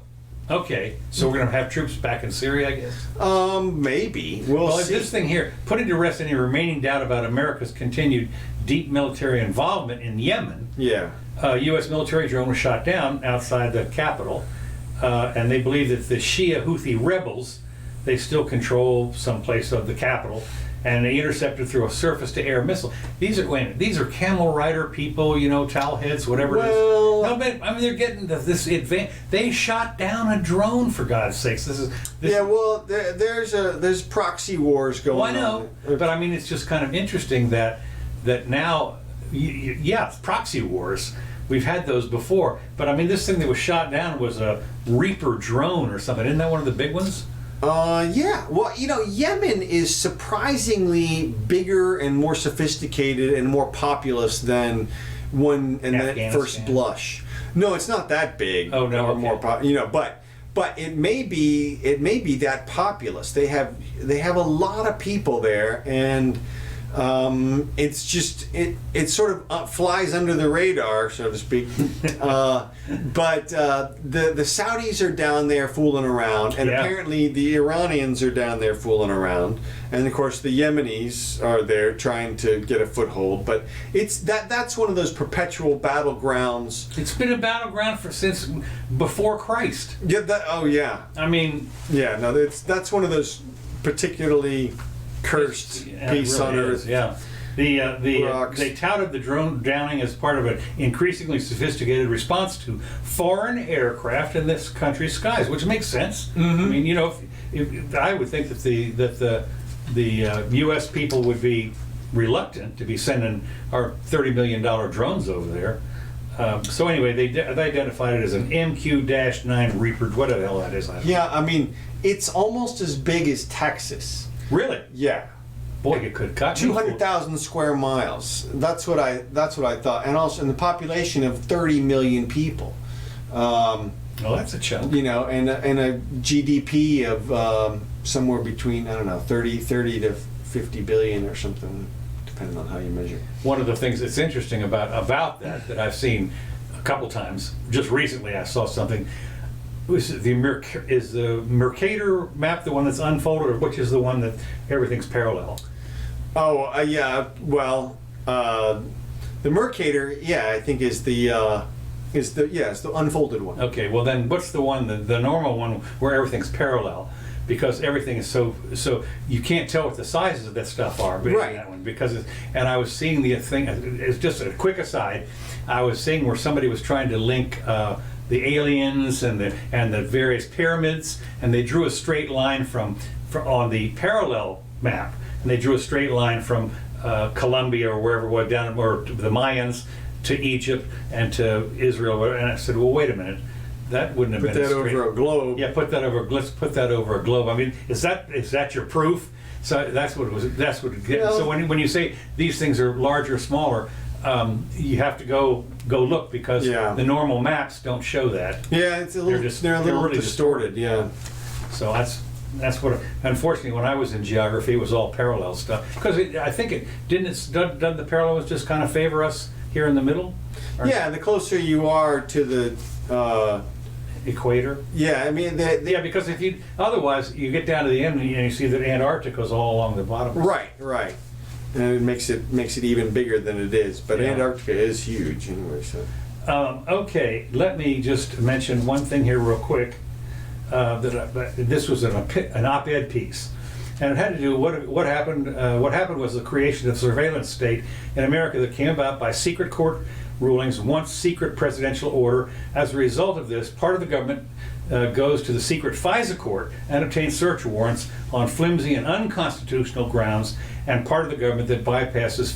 Speaker 2: okay. So we're going to have troops back in Syria, I guess?
Speaker 1: Maybe. We'll
Speaker 2: Well,
Speaker 1: see.
Speaker 2: this thing here, putting to rest any remaining doubt about America's continued deep military involvement in Yemen,
Speaker 1: Yeah.
Speaker 2: a U.S. military drone was shot down outside the capital, and they believe that the Shia Houthi rebels, they still control some place of the capital, and they intercepted through a surface-to-air missile. These are camel rider people, you know, towel heads, whatever it is.
Speaker 1: Well-
Speaker 2: No, but I mean, they're getting to this advanced. They shot down a drone, for God's sakes. This
Speaker 1: Yeah, well, there's proxy wars going
Speaker 2: well,
Speaker 1: on.
Speaker 2: I know, but I mean, it's just kind of interesting that now, yeah, proxy wars. We've had those before, but I mean, this thing that was shot down was a Reaper drone or something. Isn't that one of the big ones?
Speaker 1: Yeah. Well, you know, Yemen is surprisingly bigger and more sophisticated and more populous than one and that
Speaker 2: Afghanistan.
Speaker 1: first blush. No, it's not that big.
Speaker 2: Oh, no,
Speaker 1: or
Speaker 2: okay.
Speaker 1: more you know, but it may be that populous. They have a lot of people there, and it's just it sort of flies under the radar, so to speak. But the Saudis are down there fooling around, and
Speaker 2: Yeah.
Speaker 1: apparently the Iranians are down there fooling around, and of course the Yemenis are there trying to get a foothold. But that's one of those perpetual battlegrounds.
Speaker 2: It's been a battleground since before Christ.
Speaker 1: Yeah. Oh yeah.
Speaker 2: I mean,
Speaker 1: Yeah. No. That's one of those particularly cursed
Speaker 2: yeah,
Speaker 1: peace
Speaker 2: it really
Speaker 1: on
Speaker 2: is,
Speaker 1: earth.
Speaker 2: yeah.
Speaker 1: Rocks.
Speaker 2: They touted the drone downing as part of an increasingly sophisticated response to foreign aircraft in this country's skies, which makes sense. I mean, you know, if I would think that the U.S. people would be reluctant to be sending our $30 million drones over there. So anyway, they identified it as an MQ-9 Reaper, whatever the hell that is. I don't know.
Speaker 1: Yeah. I mean, it's almost as big as Texas.
Speaker 2: Really?
Speaker 1: Yeah.
Speaker 2: Boy, you could cut me.
Speaker 1: 200,000 square miles. That's what I thought, and also in the population of 30 million people.
Speaker 2: Well, that's a chunk.
Speaker 1: You know, and a GDP of somewhere between, I don't know, 30 to 50 billion or something, depending on how you measure.
Speaker 2: One of the things that's interesting about that I've seen a couple times, just recently I saw something. Is the Mercator map the one that's unfolded, or which is the one that everything's parallel?
Speaker 1: Oh, yeah. Well, the Mercator, yeah, I think is the unfolded one.
Speaker 2: Okay, well then, what's the one, the normal one, where everything's parallel? Because everything is so you can't tell what the sizes of that stuff are. But
Speaker 1: Right.
Speaker 2: in that one, because and I was seeing the thing. It's just a quick aside. I was seeing where somebody was trying to link the aliens and the various pyramids, and they drew a straight line from on the parallel map, and they drew a straight line from Colombia or wherever it was down, or the Mayans to Egypt and to Israel. And I said, well, wait a minute. That wouldn't have
Speaker 1: Put
Speaker 2: been
Speaker 1: that
Speaker 2: straight.
Speaker 1: over a globe.
Speaker 2: Yeah, let's put that over a globe. I mean, is that your proof? So that's what it was. That's what it.
Speaker 1: No.
Speaker 2: So when you say these things are larger, smaller, you have to go look, because
Speaker 1: Yeah.
Speaker 2: the normal maps don't show that.
Speaker 1: Yeah, it's a little. They're a little
Speaker 2: really
Speaker 1: distorted. Yeah.
Speaker 2: So that's what. Unfortunately, when I was in geography, it was all parallel stuff. Because I think doesn't the parallels just kind of favor us here in the middle? Or
Speaker 1: Yeah, the closer you are to the.
Speaker 2: equator.
Speaker 1: Yeah, I mean,
Speaker 2: Yeah, because if you otherwise you get down to the end and you see that Antarctica's all along the bottom.
Speaker 1: Right, and it makes it even bigger than it is. But
Speaker 2: Yeah.
Speaker 1: Antarctica is huge anyway. So
Speaker 2: Okay, let me just mention one thing here real quick. This was an op-ed piece, and it had to do what happened. What happened was the creation of a surveillance state in America that came about by secret court rulings, once secret presidential order. As a result of this, part of the government goes to the secret FISA court and obtains search warrants on flimsy and unconstitutional grounds, and part of the government that bypasses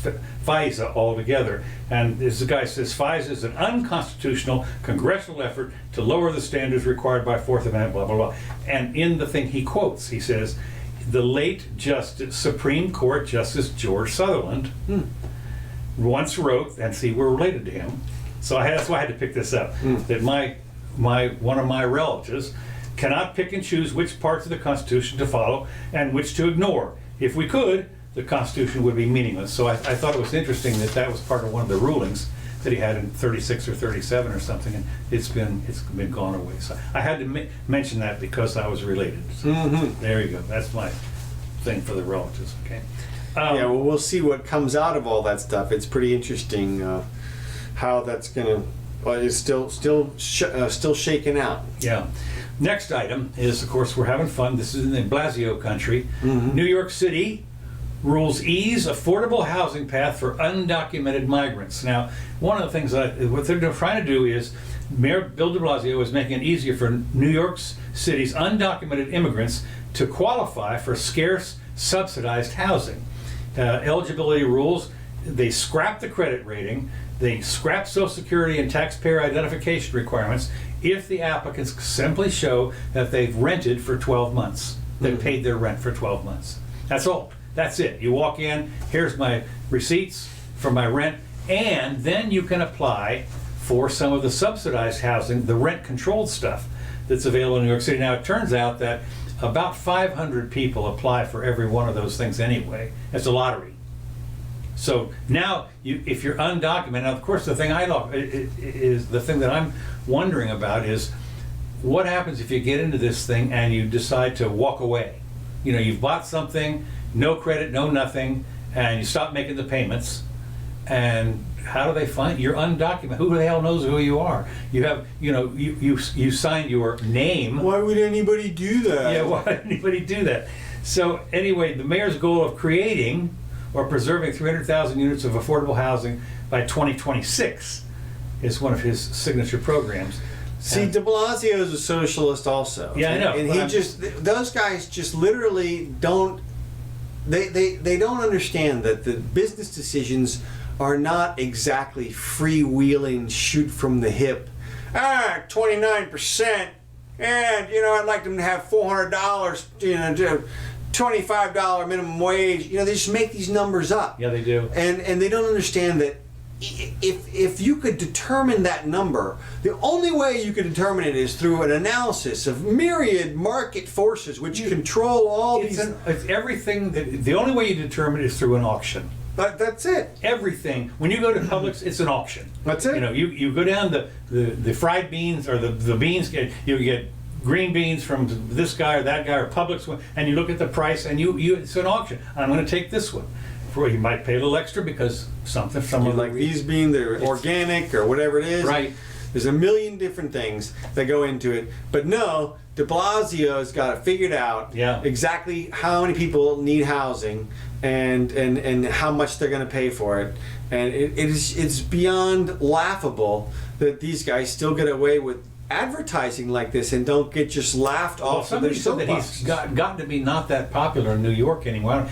Speaker 2: FISA altogether. And as the guy says, FISA is an unconstitutional congressional effort to lower the standards required by Fourth Amendment, blah, blah, blah. And in the thing he quotes, he says, the late Supreme Court Justice George Sutherland once wrote, and see, we're related to him, so that's why I had to pick this up, that one of my relatives cannot pick and choose which parts of the Constitution to follow and which to ignore. If we could, the Constitution would be meaningless. So I thought it was interesting that was part of one of the rulings that he had in 36 or 37 or something, and it's been gone away. So I had to mention that because I was related. So there you go. That's my thing for the relatives. Okay.
Speaker 1: Yeah, well, we'll see what comes out of all that stuff. It's pretty interesting how that's gonna. Well, it's still shaking out.
Speaker 2: Yeah. Next item is, of course, we're having fun. This is in the Blasio country. New York City rules ease affordable housing path for undocumented migrants. Now, one of the things what they're trying to do is, Mayor Bill de Blasio is making it easier for New York City's undocumented immigrants to qualify for scarce subsidized housing. Eligibility rules, they scrap the credit rating, they scrap Social Security and taxpayer identification requirements if the applicants simply show that they've rented for 12 months. They've paid their rent for 12 months. That's all. That's it. You walk in, here's my receipts for my rent, and then you can apply for some of the subsidized housing, the rent-controlled stuff that's available in New York City. Now, it turns out that about 500 people apply for every one of those things anyway. It's a lottery. So now, if you're undocumented, now of course the thing the thing that I'm wondering about is what happens if you get into this thing and you decide to walk away. You know, you've bought something, no credit, no nothing, and you stop making the payments, and how do they find you're undocumented? Who the hell knows who you are? You have, you signed your name.
Speaker 1: Why would anybody do that?
Speaker 2: Yeah, why would anybody do that? So anyway, the mayor's goal of creating or preserving 300,000 units of affordable housing by 2026 is one of his signature programs.
Speaker 1: See, de Blasio is a socialist also.
Speaker 2: Yeah, I know.
Speaker 1: And those guys just literally don't, they don't understand that the business decisions are not exactly freewheeling, shoot from the hip. 29%, and I'd like them to have $400, $25 minimum wage. They just make these numbers up.
Speaker 2: Yeah, they do.
Speaker 1: And they don't understand that if you could determine that number, the only way you could determine it is through an analysis of myriad market forces which control all these.
Speaker 2: It's everything. The only way you determine it is through an auction.
Speaker 1: But that's it.
Speaker 2: Everything. When you go to Publix, it's an auction.
Speaker 1: That's it.
Speaker 2: You go down the fried beans or the beans. You get green beans from this guy or that guy or Publix, and you look at the price, and it's an auction. I'm going to take this one. You might pay a little extra because someone
Speaker 1: like these beans, they're organic or whatever it is.
Speaker 2: Right.
Speaker 1: There's a million different things that go into it. But no, de Blasio's got it figured out.
Speaker 2: Yeah.
Speaker 1: Exactly how many people need housing and how much they're going to pay for it. And it's beyond laughable that these guys still get away with advertising like this and don't get just laughed off.
Speaker 2: Somebody said that he's gotten to be not that popular in New York anymore.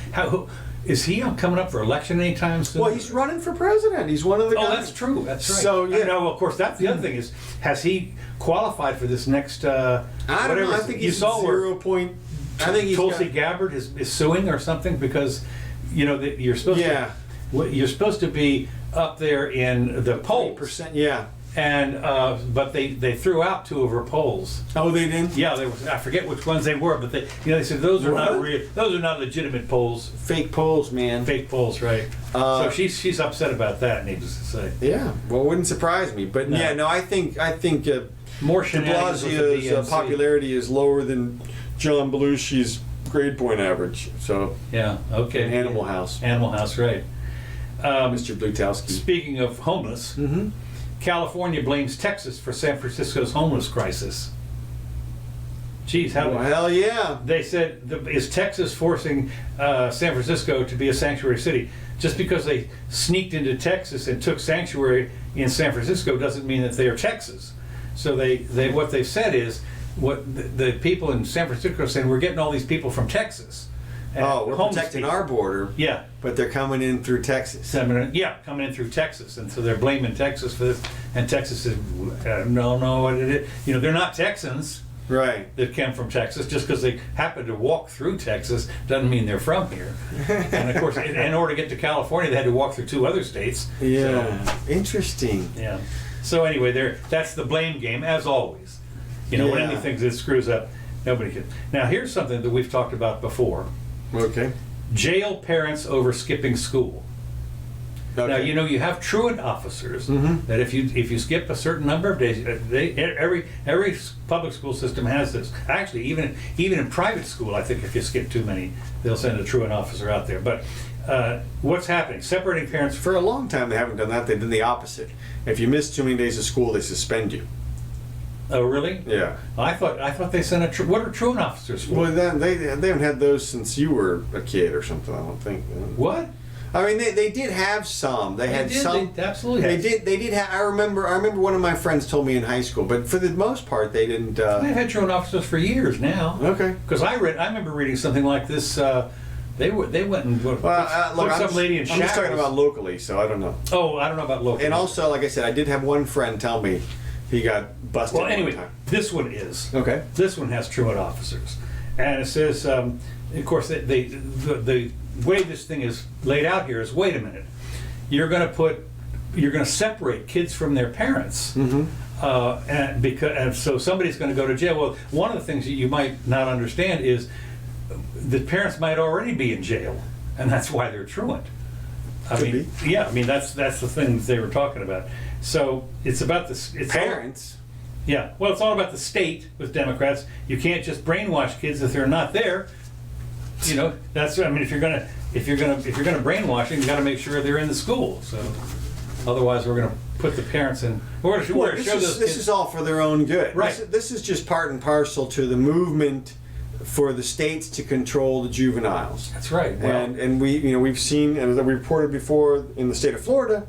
Speaker 2: Is he coming up for election anytime soon?
Speaker 1: Well, he's running for president. He's one of the guys.
Speaker 2: Oh, that's true. That's right.
Speaker 1: So, yeah.
Speaker 2: Of course, that's the other thing is, has he qualified for this next,
Speaker 1: I don't know. I think he's 0 point. I think
Speaker 2: Tulsi Gabbard is suing or something because, you're supposed to. You're supposed to be up there in the polls.
Speaker 1: 3%, yeah.
Speaker 2: And but they threw out 2 of her polls.
Speaker 1: Oh, they did?
Speaker 2: Yeah, I forget which ones they were, but they said those are not real. Those are not legitimate polls.
Speaker 1: Fake polls, man.
Speaker 2: Fake polls, right? So she's upset about that. Needless to say.
Speaker 1: Yeah, well, it wouldn't surprise me. But I think
Speaker 2: more
Speaker 1: de
Speaker 2: shenanigans.
Speaker 1: Blasio's popularity is lower than John Belushi's grade point average. So
Speaker 2: yeah, okay.
Speaker 1: Animal House.
Speaker 2: Animal House, right?
Speaker 1: Mr. Blutowski.
Speaker 2: Speaking of homeless. California blames Texas for San Francisco's homeless crisis. Geez,
Speaker 1: hell yeah.
Speaker 2: They said, is Texas forcing San Francisco to be a sanctuary city? Just because they sneaked into Texas and took sanctuary in San Francisco doesn't mean that they are Texas. So what they've said is, what the people in San Francisco are saying, we're getting all these people from Texas.
Speaker 1: We're protecting our border.
Speaker 2: Yeah.
Speaker 1: But they're coming in through Texas.
Speaker 2: Yeah, coming in through Texas. And so they're blaming Texas for this. And Texas is, no, they're not Texans.
Speaker 1: Right.
Speaker 2: that came from Texas. Just because they happened to walk through Texas doesn't mean they're from here. And of course, in order to get to California, they had to walk through 2 other states.
Speaker 1: Yeah. Interesting.
Speaker 2: Yeah. So anyway, that's the blame game, as always. You know, when
Speaker 1: Yeah.
Speaker 2: anything that screws up, nobody can. Now, here's something that we've talked about before.
Speaker 1: Okay.
Speaker 2: Jail parents over skipping school.
Speaker 1: Okay.
Speaker 2: Now, you know, you have truant officers that if you skip a certain number of days, every public school system has this. Actually, even in private school, I think if you skip too many, they'll send a truant officer out there. But what's happening? Separating parents.
Speaker 1: For a long time, they haven't done that. They've done the opposite. If you miss too many days of school, they suspend you.
Speaker 2: Oh, really?
Speaker 1: Yeah.
Speaker 2: I thought they sent what are truant officers for?
Speaker 1: Well, then they haven't had those since you were a kid or something. I don't think.
Speaker 2: What?
Speaker 1: I mean, they did have some. They had some.
Speaker 2: They absolutely
Speaker 1: They
Speaker 2: had.
Speaker 1: did. They did have. I remember one of my friends told me in high school, but for the most part, they didn't.
Speaker 2: They've had truant officers for years now.
Speaker 1: Okay.
Speaker 2: Because I remember reading something like this. They went and
Speaker 1: Look,
Speaker 2: put some lady in
Speaker 1: I'm just talking
Speaker 2: shackles.
Speaker 1: about locally, so I don't know.
Speaker 2: Oh, I don't know about local.
Speaker 1: And also, like I said, I did have one friend tell me he got busted.
Speaker 2: Well, anyway,
Speaker 1: one time.
Speaker 2: this one is.
Speaker 1: Okay.
Speaker 2: This one has truant officers, and it says, of course, the way this thing is laid out here is, wait a minute, you're going to separate kids from their parents, and so somebody's going to go to jail. Well, one of the things that you might not understand is the parents might already be in jail, and that's why they're truant.
Speaker 1: Could be.
Speaker 2: Yeah, I mean that's the thing that they were talking about. So it's about this. It's
Speaker 1: Parents.
Speaker 2: Yeah, well, it's all about the state with Democrats. You can't just brainwash kids if they're not there. You know, that's. I mean, if you're gonna brainwash them, you got to make sure they're in the school. So, otherwise, we're gonna put the parents in. We're gonna
Speaker 1: Well,
Speaker 2: show those
Speaker 1: this
Speaker 2: kids.
Speaker 1: is all for their own good.
Speaker 2: Right.
Speaker 1: This is just part and parcel to the movement for the states to control the juveniles.
Speaker 2: That's right. Well,
Speaker 1: And we've seen, and as we reported before, in the state of Florida,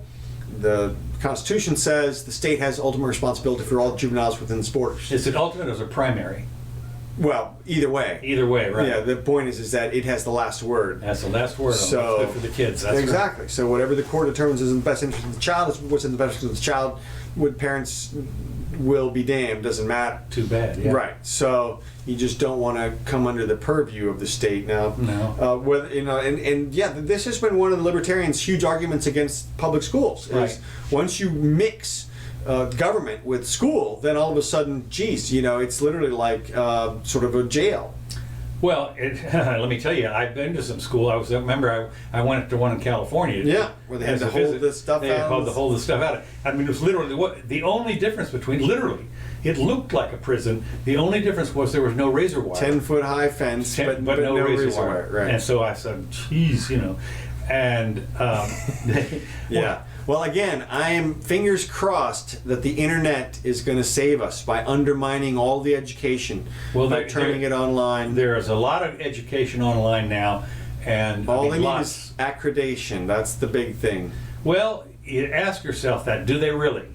Speaker 1: the Constitution says the state has ultimate responsibility for all juveniles within its borders.
Speaker 2: is it ultimate or is it primary?
Speaker 1: Well, either way.
Speaker 2: Either way, right?
Speaker 1: Yeah, the point is that it has the last word.
Speaker 2: That's the last word.
Speaker 1: So
Speaker 2: on what's good for the kids. That's
Speaker 1: exactly.
Speaker 2: Right.
Speaker 1: So whatever the court determines is in the best interest of the child is what's in the best interest of the child. What parents will be damned doesn't matter.
Speaker 2: Too bad. Yeah.
Speaker 1: Right. So you just don't want to come under the purview of the state now.
Speaker 2: No.
Speaker 1: Whether, and yeah, this has been one of the libertarians' huge arguments against public schools. Is
Speaker 2: Right.
Speaker 1: Once you mix government with school, then all of a sudden, geez, it's literally like sort of a jail.
Speaker 2: Well, let me tell you, I've been to some school. I went to one in California.
Speaker 1: Yeah, where they had
Speaker 2: as
Speaker 1: to
Speaker 2: a
Speaker 1: hold
Speaker 2: visit.
Speaker 1: this stuff
Speaker 2: They
Speaker 1: out.
Speaker 2: had to hold the stuff out. I mean, it was literally the only difference between it looked like a prison. The only difference was there was no razor wire.
Speaker 1: 10-foot high fence, but
Speaker 2: no razor wire.
Speaker 1: Right.
Speaker 2: And so I said, geez, and
Speaker 1: Yeah. Well, again, I am fingers crossed that the internet is going to save us by undermining all the education, by turning it online.
Speaker 2: There is a lot of education online now, and
Speaker 1: All they need
Speaker 2: lots.
Speaker 1: is accreditation. That's the big thing.
Speaker 2: Well, you ask yourself that: do they really?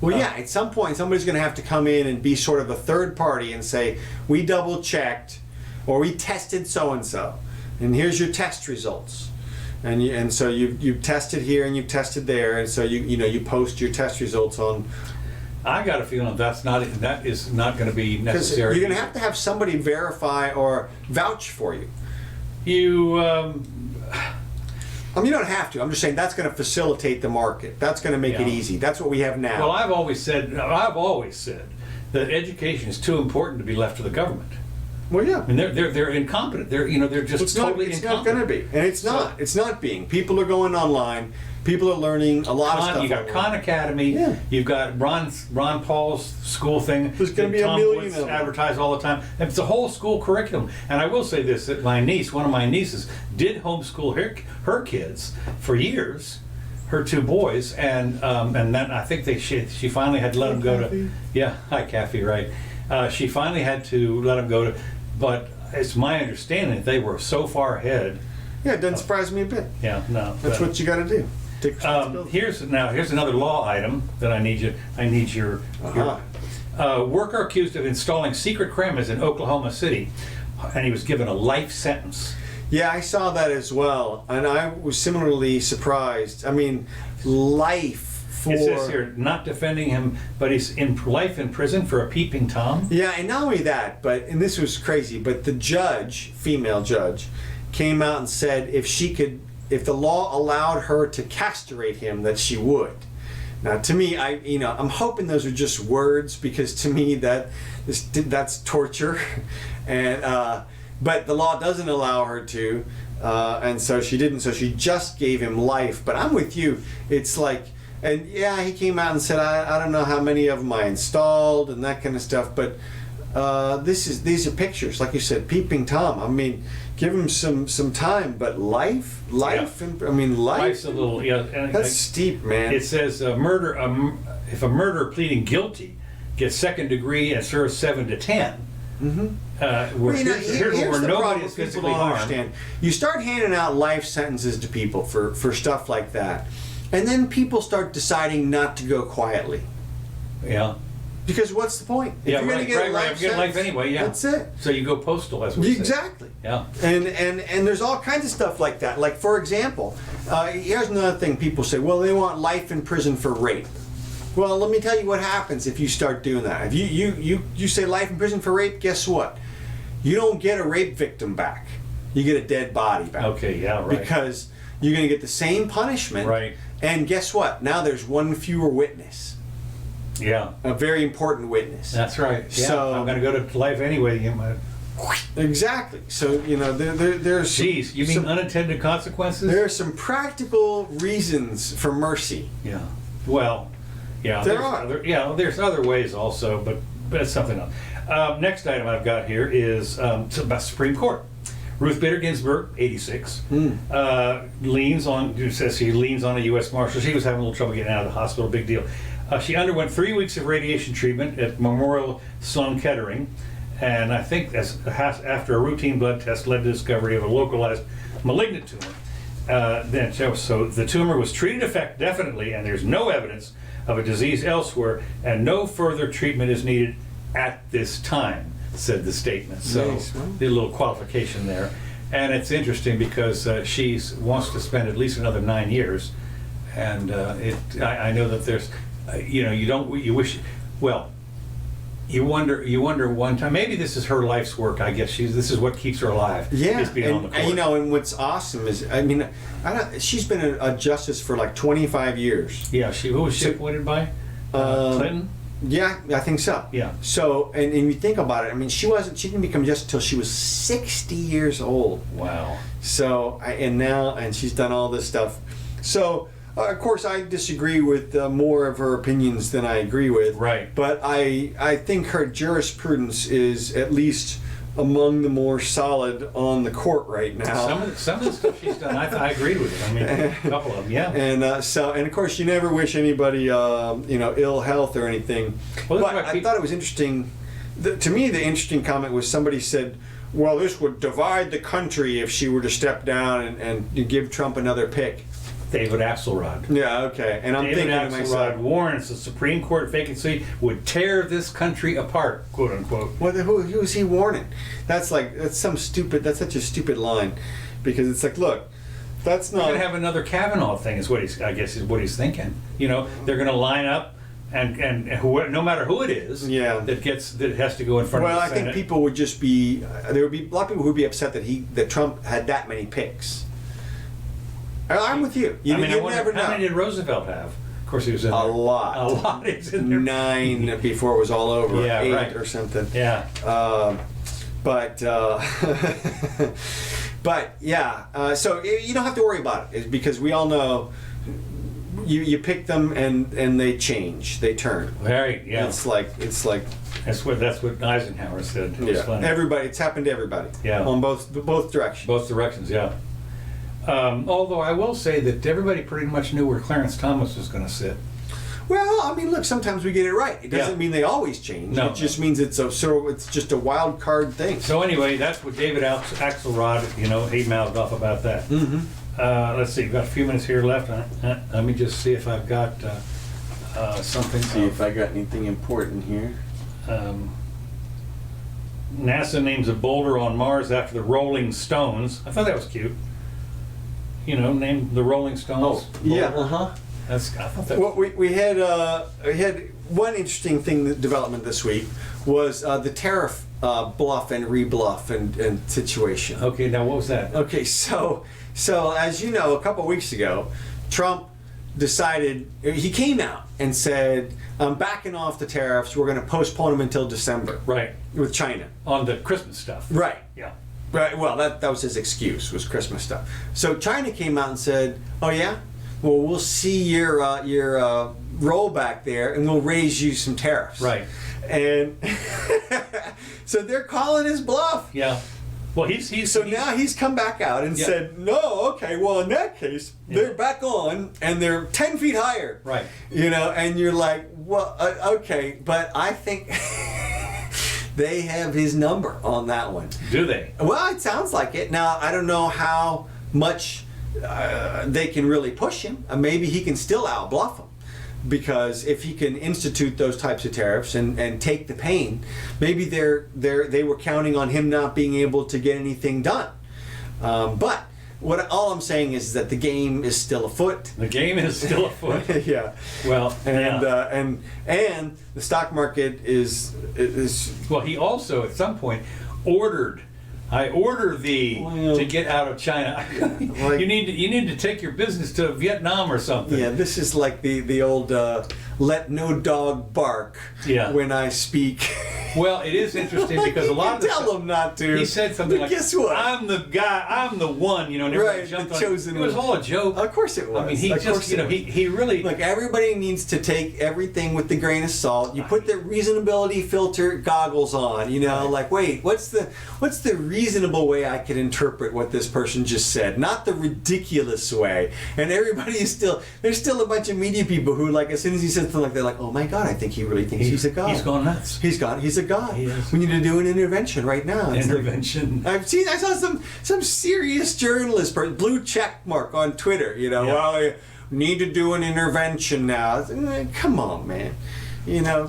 Speaker 1: Well, yeah, at some point somebody's going to have to come in and be sort of a third party and say, we double checked, or we tested so-and-so, and here's your test results. And so you've tested here and you've tested there, and so you post your test results on.
Speaker 2: I got a feeling that is not going to be
Speaker 1: Because
Speaker 2: necessary.
Speaker 1: you're going to have somebody verify or vouch for you.
Speaker 2: You.
Speaker 1: I mean, you don't have to. I'm just saying that's going to facilitate the market. That's going to make it
Speaker 2: Yeah.
Speaker 1: easy. That's what we have now.
Speaker 2: Well, I've always said that education is too important to be left to the government.
Speaker 1: Well, yeah.
Speaker 2: I mean, they're incompetent. They're just
Speaker 1: It's
Speaker 2: totally
Speaker 1: not
Speaker 2: incompetent.
Speaker 1: going to be, and it's not. It's not being. People are going online. People are learning a lot of stuff.
Speaker 2: You got
Speaker 1: online.
Speaker 2: Khan Academy.
Speaker 1: Yeah.
Speaker 2: You've got Ron Paul's school thing.
Speaker 1: There's gonna
Speaker 2: that
Speaker 1: be a
Speaker 2: Tom
Speaker 1: million
Speaker 2: Woods
Speaker 1: of them.
Speaker 2: advertise all the time. And it's a whole school curriculum. And I will say this: that one of my nieces, did homeschool her kids for years, her two boys, and then I think she finally had to let them go to.
Speaker 1: Kathy.
Speaker 2: Yeah, hi Kathy. Right. She finally had to let them go to, but it's my understanding that they were so far ahead.
Speaker 1: Yeah, it doesn't surprise me a bit.
Speaker 2: Yeah, no.
Speaker 1: That's what you got to do. Take responsibility.
Speaker 2: Here's another law item that I need your worker accused of installing secret cameras in Oklahoma City, and he was given a life sentence.
Speaker 1: Yeah, I saw that as well, and I was similarly surprised. I mean, life
Speaker 2: It says here, not defending him, but he's in life in prison for a peeping Tom.
Speaker 1: Yeah, and not only that, and this was crazy, but the judge, female judge, came out and said if the law allowed her to castrate him, that she would. Now, to me, I'm hoping those are just words, because to me that's torture, and but the law doesn't allow her to, and so she didn't. So she just gave him life. But I'm with you. It's like, and yeah, he came out and said, I don't know how many of them I installed and that kind of stuff. But these are pictures, like you said, peeping Tom. I mean, give him some time. But life,
Speaker 2: Yeah.
Speaker 1: and I mean, life.
Speaker 2: Life's a little,
Speaker 1: That's steep, man.
Speaker 2: It says murder. If a murderer pleading guilty gets second degree and serves 7 to 10.
Speaker 1: Mm-hmm.
Speaker 2: Here's where
Speaker 1: the
Speaker 2: nobody
Speaker 1: problem
Speaker 2: is
Speaker 1: people
Speaker 2: physically
Speaker 1: don't
Speaker 2: harmed.
Speaker 1: understand. You start handing out life sentences to people for stuff like that, and then people start deciding not to go quietly.
Speaker 2: Yeah.
Speaker 1: Because what's the point? If
Speaker 2: Yeah,
Speaker 1: you're
Speaker 2: right,
Speaker 1: gonna get
Speaker 2: right,
Speaker 1: a life
Speaker 2: I'm getting life
Speaker 1: sentence,
Speaker 2: anyway, yeah.
Speaker 1: That's it.
Speaker 2: So you go postal, as we say.
Speaker 1: Exactly.
Speaker 2: Yeah.
Speaker 1: And there's all kinds of stuff like that. Like, for example, here's another thing people say, well, they want life in prison for rape. Well, let me tell you what happens if you start doing that. If you say life in prison for rape, guess what? You don't get a rape victim back. You get a dead body back.
Speaker 2: Okay, yeah, right.
Speaker 1: Because you're going to get the same punishment.
Speaker 2: Right.
Speaker 1: And guess what? Now there's one fewer witness.
Speaker 2: Yeah.
Speaker 1: A very important witness.
Speaker 2: That's right. Yeah.
Speaker 1: So
Speaker 2: I'm going to go to life anyway. You might.
Speaker 1: Exactly. So, there's
Speaker 2: Jeez, you mean
Speaker 1: some,
Speaker 2: unintended consequences?
Speaker 1: there are some practical reasons for mercy.
Speaker 2: Yeah. Well, yeah.
Speaker 1: There
Speaker 2: there's
Speaker 1: are.
Speaker 2: There's other ways also, but it's something else. Next item I've got here is about Supreme Court. Ruth Bader Ginsburg, 86, leans on. It says she leans on a U.S. Marshal. She was having a little trouble getting out of the hospital. Big deal. She underwent 3 weeks of radiation treatment at Memorial Sloan Kettering, and I think after a routine blood test led to the discovery of a localized malignant tumor. So the tumor was treated definitely, and there's no evidence of a disease elsewhere, and no further treatment is needed at this time, said the statement. So
Speaker 1: Nice.
Speaker 2: did a little qualification there. And it's interesting because she wants to spend at least another 9 years, and I know that there's, you wonder one time, maybe this is her life's work. I guess this is what keeps her alive.
Speaker 1: Yeah,
Speaker 2: is being on the court.
Speaker 1: and what's awesome is, she's been a justice for like 25 years.
Speaker 2: Yeah, who was she appointed by? Clinton?
Speaker 1: Yeah, I think so.
Speaker 2: Yeah.
Speaker 1: So, and you think about it, she didn't become justice until she was 60 years old.
Speaker 2: Wow.
Speaker 1: So, and she's done all this stuff. So, of course, I disagree with more of her opinions than I agree with.
Speaker 2: Right.
Speaker 1: But I think her jurisprudence is at least among the more solid on the court right now.
Speaker 2: Some of the stuff she's done, I agreed with it. A couple of them, yeah.
Speaker 1: And of course, you never wish anybody ill health or anything.
Speaker 2: Well,
Speaker 1: but I thought it was interesting. To me, the interesting comment was somebody said, "Well, this would divide the country if she were to step down and give Trump another pick."
Speaker 2: David Axelrod.
Speaker 1: Yeah, okay. And I'm
Speaker 2: David
Speaker 1: thinking to myself,
Speaker 2: Axelrod warns the Supreme Court vacancy would tear this country apart, quote unquote.
Speaker 1: who is he warning? That's such a stupid line, because it's like, look, that's not.
Speaker 2: We're going to have another Kavanaugh thing, is what he's thinking. They're going to line up, and no matter who it is, that has to go in front of the Senate.
Speaker 1: Well, I think people would just be, there would be a lot of people who would be upset that Trump had that many picks. I'm with you. You never know.
Speaker 2: How many did Roosevelt have? Of course, he was in there.
Speaker 1: A lot.
Speaker 2: A lot. He's in there.
Speaker 1: 9 before it was all over.
Speaker 2: Yeah,
Speaker 1: 8
Speaker 2: right.
Speaker 1: or something.
Speaker 2: Yeah.
Speaker 1: But yeah. So you don't have to worry about it, because we all know you pick them and they change, they turn.
Speaker 2: Right. Yeah.
Speaker 1: It's like.
Speaker 2: That's what Eisenhower said. It was funny.
Speaker 1: Everybody. It's happened to everybody.
Speaker 2: Yeah.
Speaker 1: On both directions.
Speaker 2: Both directions. Yeah. Although I will say that everybody pretty much knew where Clarence Thomas was going to sit.
Speaker 1: Well, look, sometimes we get it right. It doesn't mean they always change.
Speaker 2: No,
Speaker 1: it just means it's just a wild card thing.
Speaker 2: So anyway, that's what David Axelrod, he mouthed off about that.
Speaker 1: Mm-hmm.
Speaker 2: Let's see, we've got a few minutes here left. Let me just see if I've got something.
Speaker 1: See if I got anything important here.
Speaker 2: NASA names a boulder on Mars after the Rolling Stones. I thought that was cute. Named the Rolling Stones.
Speaker 1: Oh, yeah,
Speaker 2: boulder. I thought that.
Speaker 1: Well, we had one interesting development this week was the tariff bluff and rebluff and situation.
Speaker 2: Okay, now what was that?
Speaker 1: Okay, so as you know, a couple of weeks ago, Trump decided, he came out and said, I'm backing off the tariffs, we're going to postpone them until December.
Speaker 2: Right.
Speaker 1: With China.
Speaker 2: On the Christmas stuff.
Speaker 1: Right.
Speaker 2: Yeah.
Speaker 1: Right, well, that was his excuse, was Christmas stuff. So China came out and said, oh yeah? Well, we'll see your rollback there and we'll raise you some tariffs.
Speaker 2: Right.
Speaker 1: And so they're calling his bluff.
Speaker 2: Yeah. Well,
Speaker 1: now he's come back out and said, no, okay, well, in that case, they're back on and they're 10 feet higher.
Speaker 2: Right.
Speaker 1: You know, and you're like, well, okay, but I think they have his number on that one.
Speaker 2: Do they?
Speaker 1: Well, it sounds like it. Now, I don't know how much they can really push him. Maybe he can still outbluff them. Because if he can institute those types of tariffs and take the pain, maybe they were counting on him not being able to get anything done. But all I'm saying is that the game is still afoot.
Speaker 2: The game is still afoot.
Speaker 1: Yeah.
Speaker 2: Well,
Speaker 1: and the stock market is.
Speaker 2: Well, he also at some point ordered. I order thee to get out of China.
Speaker 1: Like,
Speaker 2: you need to take your business to Vietnam or something.
Speaker 1: Yeah, this is like the old let no dog bark when I speak.
Speaker 2: Well, it is interesting because a lot of the
Speaker 1: tell him not to.
Speaker 2: He said something like,
Speaker 1: guess what?
Speaker 2: I'm the guy, I'm the one, and everybody jumped
Speaker 1: the
Speaker 2: on
Speaker 1: chosen
Speaker 2: it. It was all a joke.
Speaker 1: Of course it was.
Speaker 2: I mean, he really...
Speaker 1: Look, everybody needs to take everything with a grain of salt. You put the reasonability filter goggles on, like, wait, what's the reasonable way I could interpret what this person just said? Not the ridiculous way. And everybody is there's still a bunch of media people who, like, as soon as he says something like, they're like, oh my God, I think he really thinks he's a god.
Speaker 2: He's gone nuts.
Speaker 1: He's a god.
Speaker 2: He is.
Speaker 1: We need to do an intervention right now.
Speaker 2: Intervention.
Speaker 1: I saw some serious journalist, blue check mark on Twitter, well, we need to do an intervention now. Come on, man.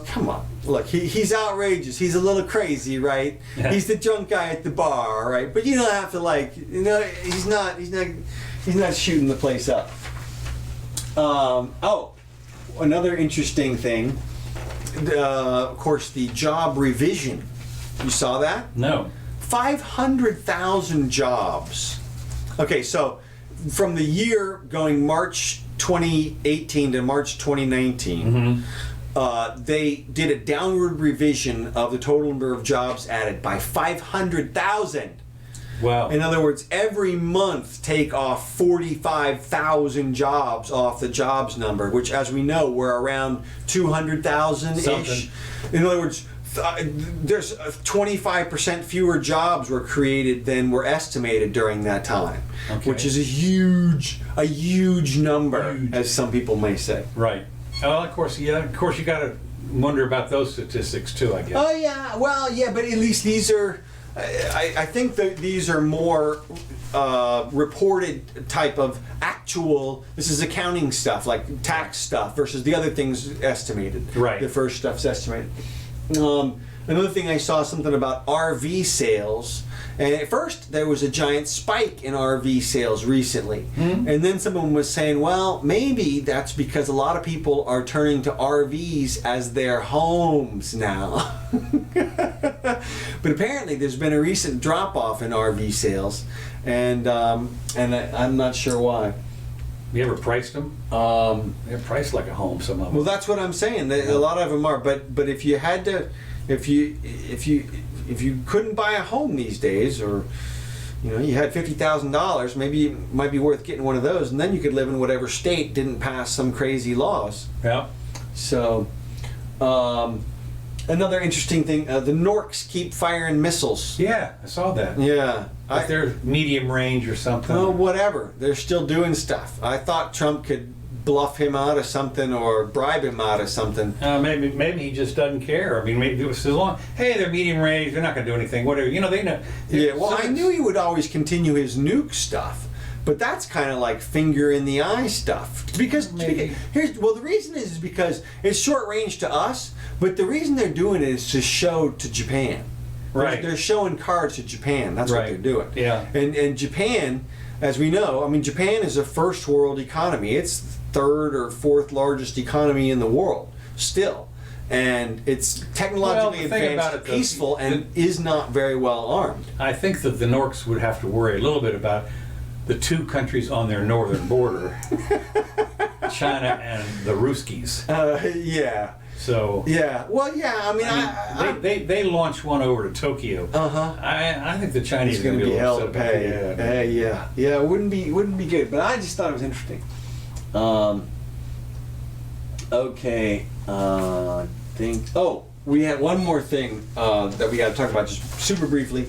Speaker 1: Come on. Look, he's outrageous. He's a little crazy, right?
Speaker 2: Yeah.
Speaker 1: He's the drunk guy at the bar, right? But you don't have to he's not shooting the place up. Another interesting thing, of course, the job revision. You saw that?
Speaker 2: No.
Speaker 1: 500,000 jobs. Okay, so from the year going March 2018 to March 2019, they did a downward revision of the total number of jobs added by 500,000.
Speaker 2: Wow.
Speaker 1: In other words, every month take off 45,000 jobs off the jobs number, which, as we know, were around 200,000-ish. In other words, there's 25% fewer jobs were created than were estimated during that time, which is a huge number, as some people may say.
Speaker 2: Right. Well, of course, you got to wonder about those statistics too, I guess.
Speaker 1: Oh yeah, well, yeah, but at least these are. I think that these are more reported type of actual. This is accounting stuff, like tax stuff, versus the other things estimated.
Speaker 2: Right.
Speaker 1: The first stuff's estimated. Another thing, I saw something about RV sales. And at first, there was a giant spike in RV sales recently. And then someone was saying, well, maybe that's because a lot of people are turning to RVs as their homes now. But apparently, there's been a recent drop-off in RV sales. And I'm not sure why.
Speaker 2: You ever priced them? They're priced like a home, some of them.
Speaker 1: Well, that's what I'm saying. A lot of them are. But if you had to, if you couldn't buy a home these days, or you had $50,000, maybe it might be worth getting one of those, and then you could live in whatever state didn't pass some crazy laws.
Speaker 2: Yeah.
Speaker 1: So, another interesting thing: the Norks keep firing missiles.
Speaker 2: Yeah, I saw that.
Speaker 1: Yeah.
Speaker 2: If they're medium range or something.
Speaker 1: Oh, whatever. They're still doing stuff. I thought Trump could bluff him out of something or bribe him out of something.
Speaker 2: Maybe he just doesn't care. I mean, maybe it was so long. Hey, they're medium range. They're not going to do anything. Whatever. They know.
Speaker 1: Yeah. Well, I knew he would always continue his nuke stuff, but that's kind of like finger in the eye stuff. Because the reason is because it's short range to us, but the reason they're doing it is to show to Japan.
Speaker 2: Right.
Speaker 1: They're showing cards to Japan. That's what they're doing.
Speaker 2: Yeah.
Speaker 1: And Japan as we know, I mean, Japan is a first world economy. It's the third or fourth largest economy in the world still. And it's technologically advanced, peaceful, and is not very well armed.
Speaker 2: I think that the Norks would have to worry a little bit about the two countries on their northern border, China and the Ruskies.
Speaker 1: Yeah.
Speaker 2: So.
Speaker 1: Yeah. Well, yeah. I mean,
Speaker 2: they launched one over to Tokyo. I think the Chinese are going to be
Speaker 1: held to pay. Yeah. It wouldn't be good. But I just thought it was interesting. Okay. We had one more thing that we got to talk about just super briefly.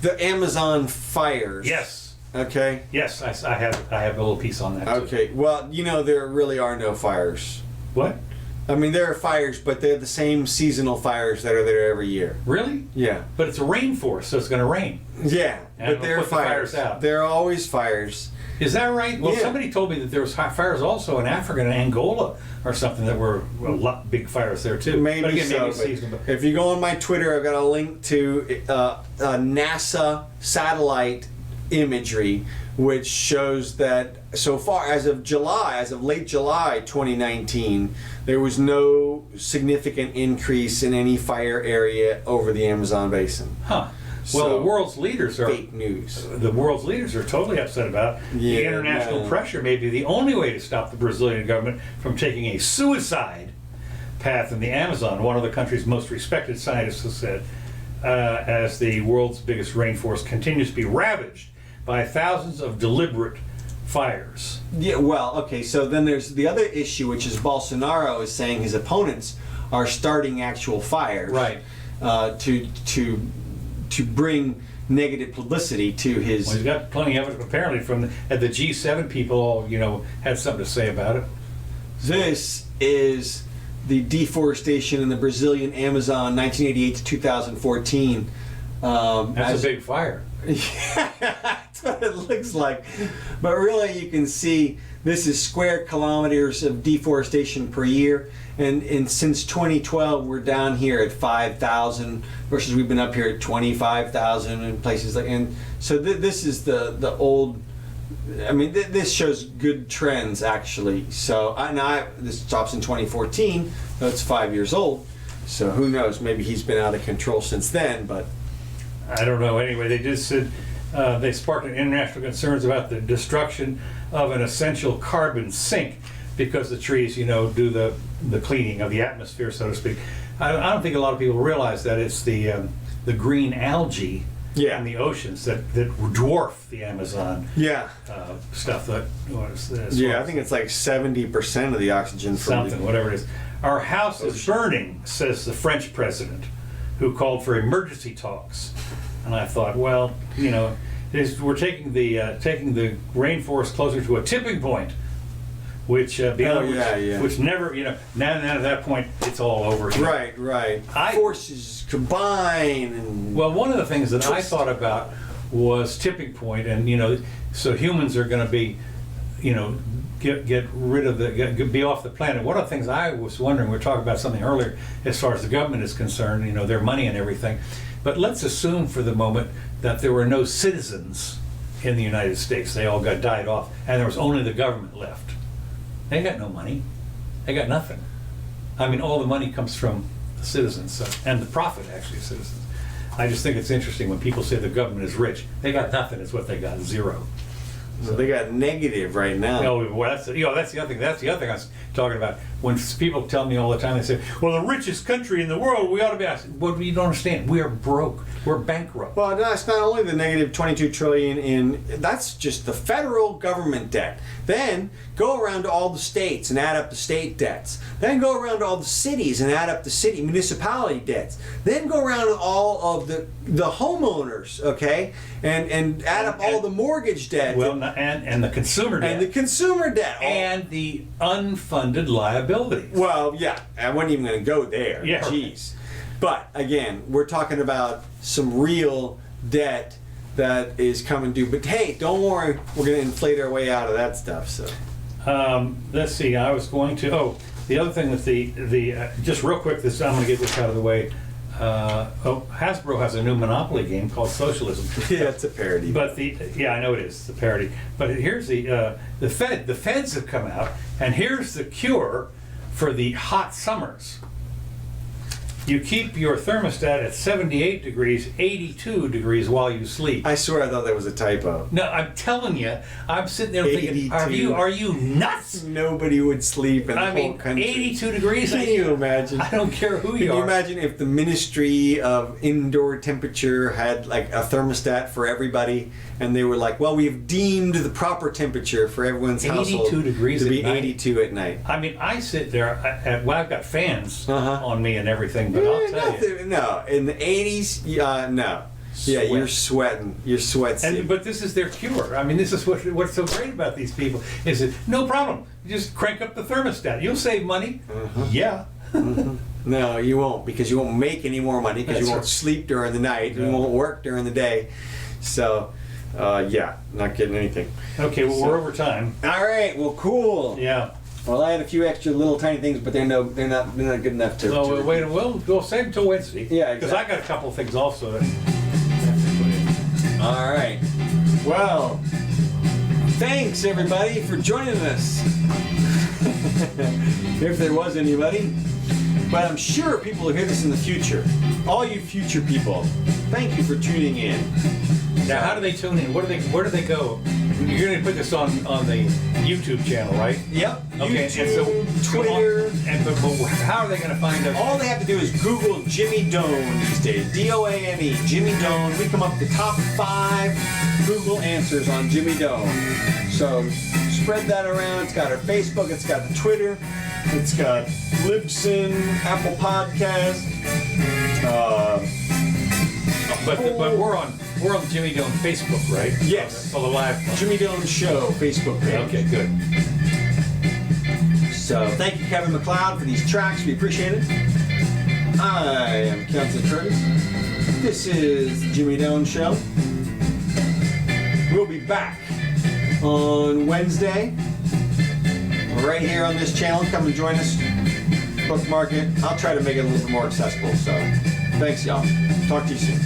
Speaker 1: The Amazon fires.
Speaker 2: Yes.
Speaker 1: Okay.
Speaker 2: Yes, I have a little piece on that.
Speaker 1: Okay.
Speaker 2: Too.
Speaker 1: Well, there really are no fires.
Speaker 2: What?
Speaker 1: I mean, there are fires, but they're the same seasonal fires that are there every year.
Speaker 2: Really?
Speaker 1: Yeah.
Speaker 2: But it's a rainforest, so it's going to rain.
Speaker 1: Yeah,
Speaker 2: and
Speaker 1: but there are fires
Speaker 2: out.
Speaker 1: There are always fires.
Speaker 2: Is that right? Well,
Speaker 1: yeah.
Speaker 2: Somebody told me that there was fires also in Africa and Angola or something that were big fires there too.
Speaker 1: Maybe
Speaker 2: but again,
Speaker 1: so.
Speaker 2: Maybe seasonal.
Speaker 1: If you go on my Twitter, I've got a link to a NASA satellite imagery, which shows that so far as of late July 2019, there was no significant increase in any fire area over the Amazon basin.
Speaker 2: Huh. Well,
Speaker 1: So,
Speaker 2: the world's leaders are
Speaker 1: fake news.
Speaker 2: The world's leaders are totally upset about the international pressure. May be the only way to stop the Brazilian government from taking a suicide path in the Amazon. One of the country's most respected scientists has said, as the world's biggest rainforest continues to be ravaged by thousands of deliberate fires.
Speaker 1: Yeah, well, okay, so then there's the other issue, which is Bolsonaro is saying his opponents are starting actual fires.
Speaker 2: Right.
Speaker 1: To bring negative publicity to his...
Speaker 2: Well, he's got plenty of it, apparently, from the G7 people all, had something to say about it.
Speaker 1: This is the deforestation in the Brazilian Amazon, 1988 to 2014.
Speaker 2: That's a big fire.
Speaker 1: Yeah, that's what it looks like. But really, you can see this is square kilometers of deforestation per year. And since 2012, we're down here at 5,000 versus we've been up here at 25,000 in places like. And so this is the old. I mean, this shows good trends actually. So this stops in 2014. So it's 5 years old. So who knows? Maybe he's been out of control since then. But
Speaker 2: I don't know. Anyway, they just said they sparked international concerns about the destruction of an essential carbon sink because the trees, do the cleaning of the atmosphere, so to speak. I don't think a lot of people realize that it's the green algae in the oceans that dwarf the Amazon stuff. That
Speaker 1: I think it's like 70% of the oxygen from
Speaker 2: whatever it is. Our house is burning, says the French president, who called for emergency talks. And I thought, well, we're taking the rainforest closer to a tipping point, which which never, now at that point it's all over.
Speaker 1: Right. Forces combine. And
Speaker 2: well, one of the things that I thought about was tipping point, and so humans are going to be, get rid of be off the planet. One of the things I was wondering, we were talking about something earlier as far as the government is concerned, their money and everything. But let's assume for the moment that there were no citizens in the United States. They all died off, and there was only the government left. They got no money. They got nothing. I mean, all the money comes from the citizens, and the profit actually is citizens. I just think it's interesting when people say the government is rich. They got nothing. Is what they got, zero.
Speaker 1: So they got negative right now.
Speaker 2: Well, that's the other thing. That's the other thing I was talking about. When people tell me all the time, they say, "Well, the richest country in the world, we ought to be." I said, "Well, you don't understand. We are broke. We're bankrupt."
Speaker 1: Well, no, it's not only the negative 22 trillion that's just the federal government debt. Then go around to all the states and add up the state debts. Then go around to all the cities and add up the municipality debts. Then go around to all of the homeowners, okay, and add up all the mortgage debt.
Speaker 2: Well, and the consumer debt.
Speaker 1: And the consumer debt.
Speaker 2: And the unfunded liabilities.
Speaker 1: Well, yeah, I wasn't even going to go there.
Speaker 2: Yeah.
Speaker 1: Jeez. But again, we're talking about some real debt that is coming due. But hey, don't worry, we're going to inflate our way out of that stuff. So,
Speaker 2: let's see. I was going to. Oh, the other thing with the just real quick. I'm going to get this out of the way. Hasbro has a new Monopoly game called Socialism.
Speaker 1: Yeah, it's a parody.
Speaker 2: But I know it is, it's a parody. But here's the feds have come out, and here's the cure for the hot summers. You keep your thermostat at 78 degrees, 82 degrees while you sleep.
Speaker 1: I swear I thought that was a typo.
Speaker 2: No, I'm telling you, I'm sitting there thinking,
Speaker 1: 82.
Speaker 2: are you nuts?
Speaker 1: Nobody would sleep in the whole country.
Speaker 2: 82 degrees.
Speaker 1: Can you imagine?
Speaker 2: I don't care who you
Speaker 1: Can
Speaker 2: are.
Speaker 1: you imagine if the Ministry of Indoor Temperature had like a thermostat for everybody, and they were like, well, we've deemed the proper temperature for everyone's
Speaker 2: 82
Speaker 1: household
Speaker 2: degrees
Speaker 1: to be
Speaker 2: at night?
Speaker 1: 82 at night.
Speaker 2: I mean, I sit there, well, I've got fans
Speaker 1: Uh-huh.
Speaker 2: on me and everything, but I'll tell you.
Speaker 1: No, in the 80s, no. Yeah,
Speaker 2: Sweat.
Speaker 1: you're sweating. You're sweating.
Speaker 2: But this is their cure. I mean, this is what's so great about these people is that no problem. You just crank up the thermostat. You'll save money.
Speaker 1: Uh-huh.
Speaker 2: Yeah.
Speaker 1: No, you won't, because you won't make any more money, because you
Speaker 2: That's
Speaker 1: won't
Speaker 2: right.
Speaker 1: sleep during the night, you
Speaker 2: Yeah.
Speaker 1: won't work during the day. So, yeah, not getting anything.
Speaker 2: Okay, well, we're over time.
Speaker 1: All right, well, cool.
Speaker 2: Yeah.
Speaker 1: Well, I had a few extra little tiny things, but they're not good enough to.
Speaker 2: So
Speaker 1: to
Speaker 2: wait, we'll save until Wednesday.
Speaker 1: Yeah,
Speaker 2: Because I got a couple of things also.
Speaker 1: All right. Well, thanks everybody for joining us. If there was anybody. But I'm sure people will hear this in the future. All you future people, thank you for tuning in.
Speaker 2: Now, how do they tune in? Where do they go? You're going to put this on the YouTube channel, right?
Speaker 1: Yep.
Speaker 2: Okay,
Speaker 1: YouTube,
Speaker 2: and so
Speaker 1: Twitter.
Speaker 2: but how are they going to find us?
Speaker 1: All they have to do is Google Jimmy Doane these days. Doane, Jimmy Doane. We come up with the top 5 Google answers on Jimmy Doane. So spread that around. It's got our Facebook. It's got the Twitter. It's got Libsyn, Apple Podcast.
Speaker 2: But we're on Jimmy Doane Facebook, right?
Speaker 1: Yes.
Speaker 2: For the live.
Speaker 1: Jimmy Doane Show Facebook page.
Speaker 2: Okay, good.
Speaker 1: So thank you, Kevin McLeod, for these tracks. We appreciate it. I am Counselor Curtis. This is the Jimmy Doane Show. We'll be back on Wednesday, right here on this channel. Come and join us. Bookmark it. I'll try to make it a little bit more accessible. So thanks, y'all. Talk to you soon.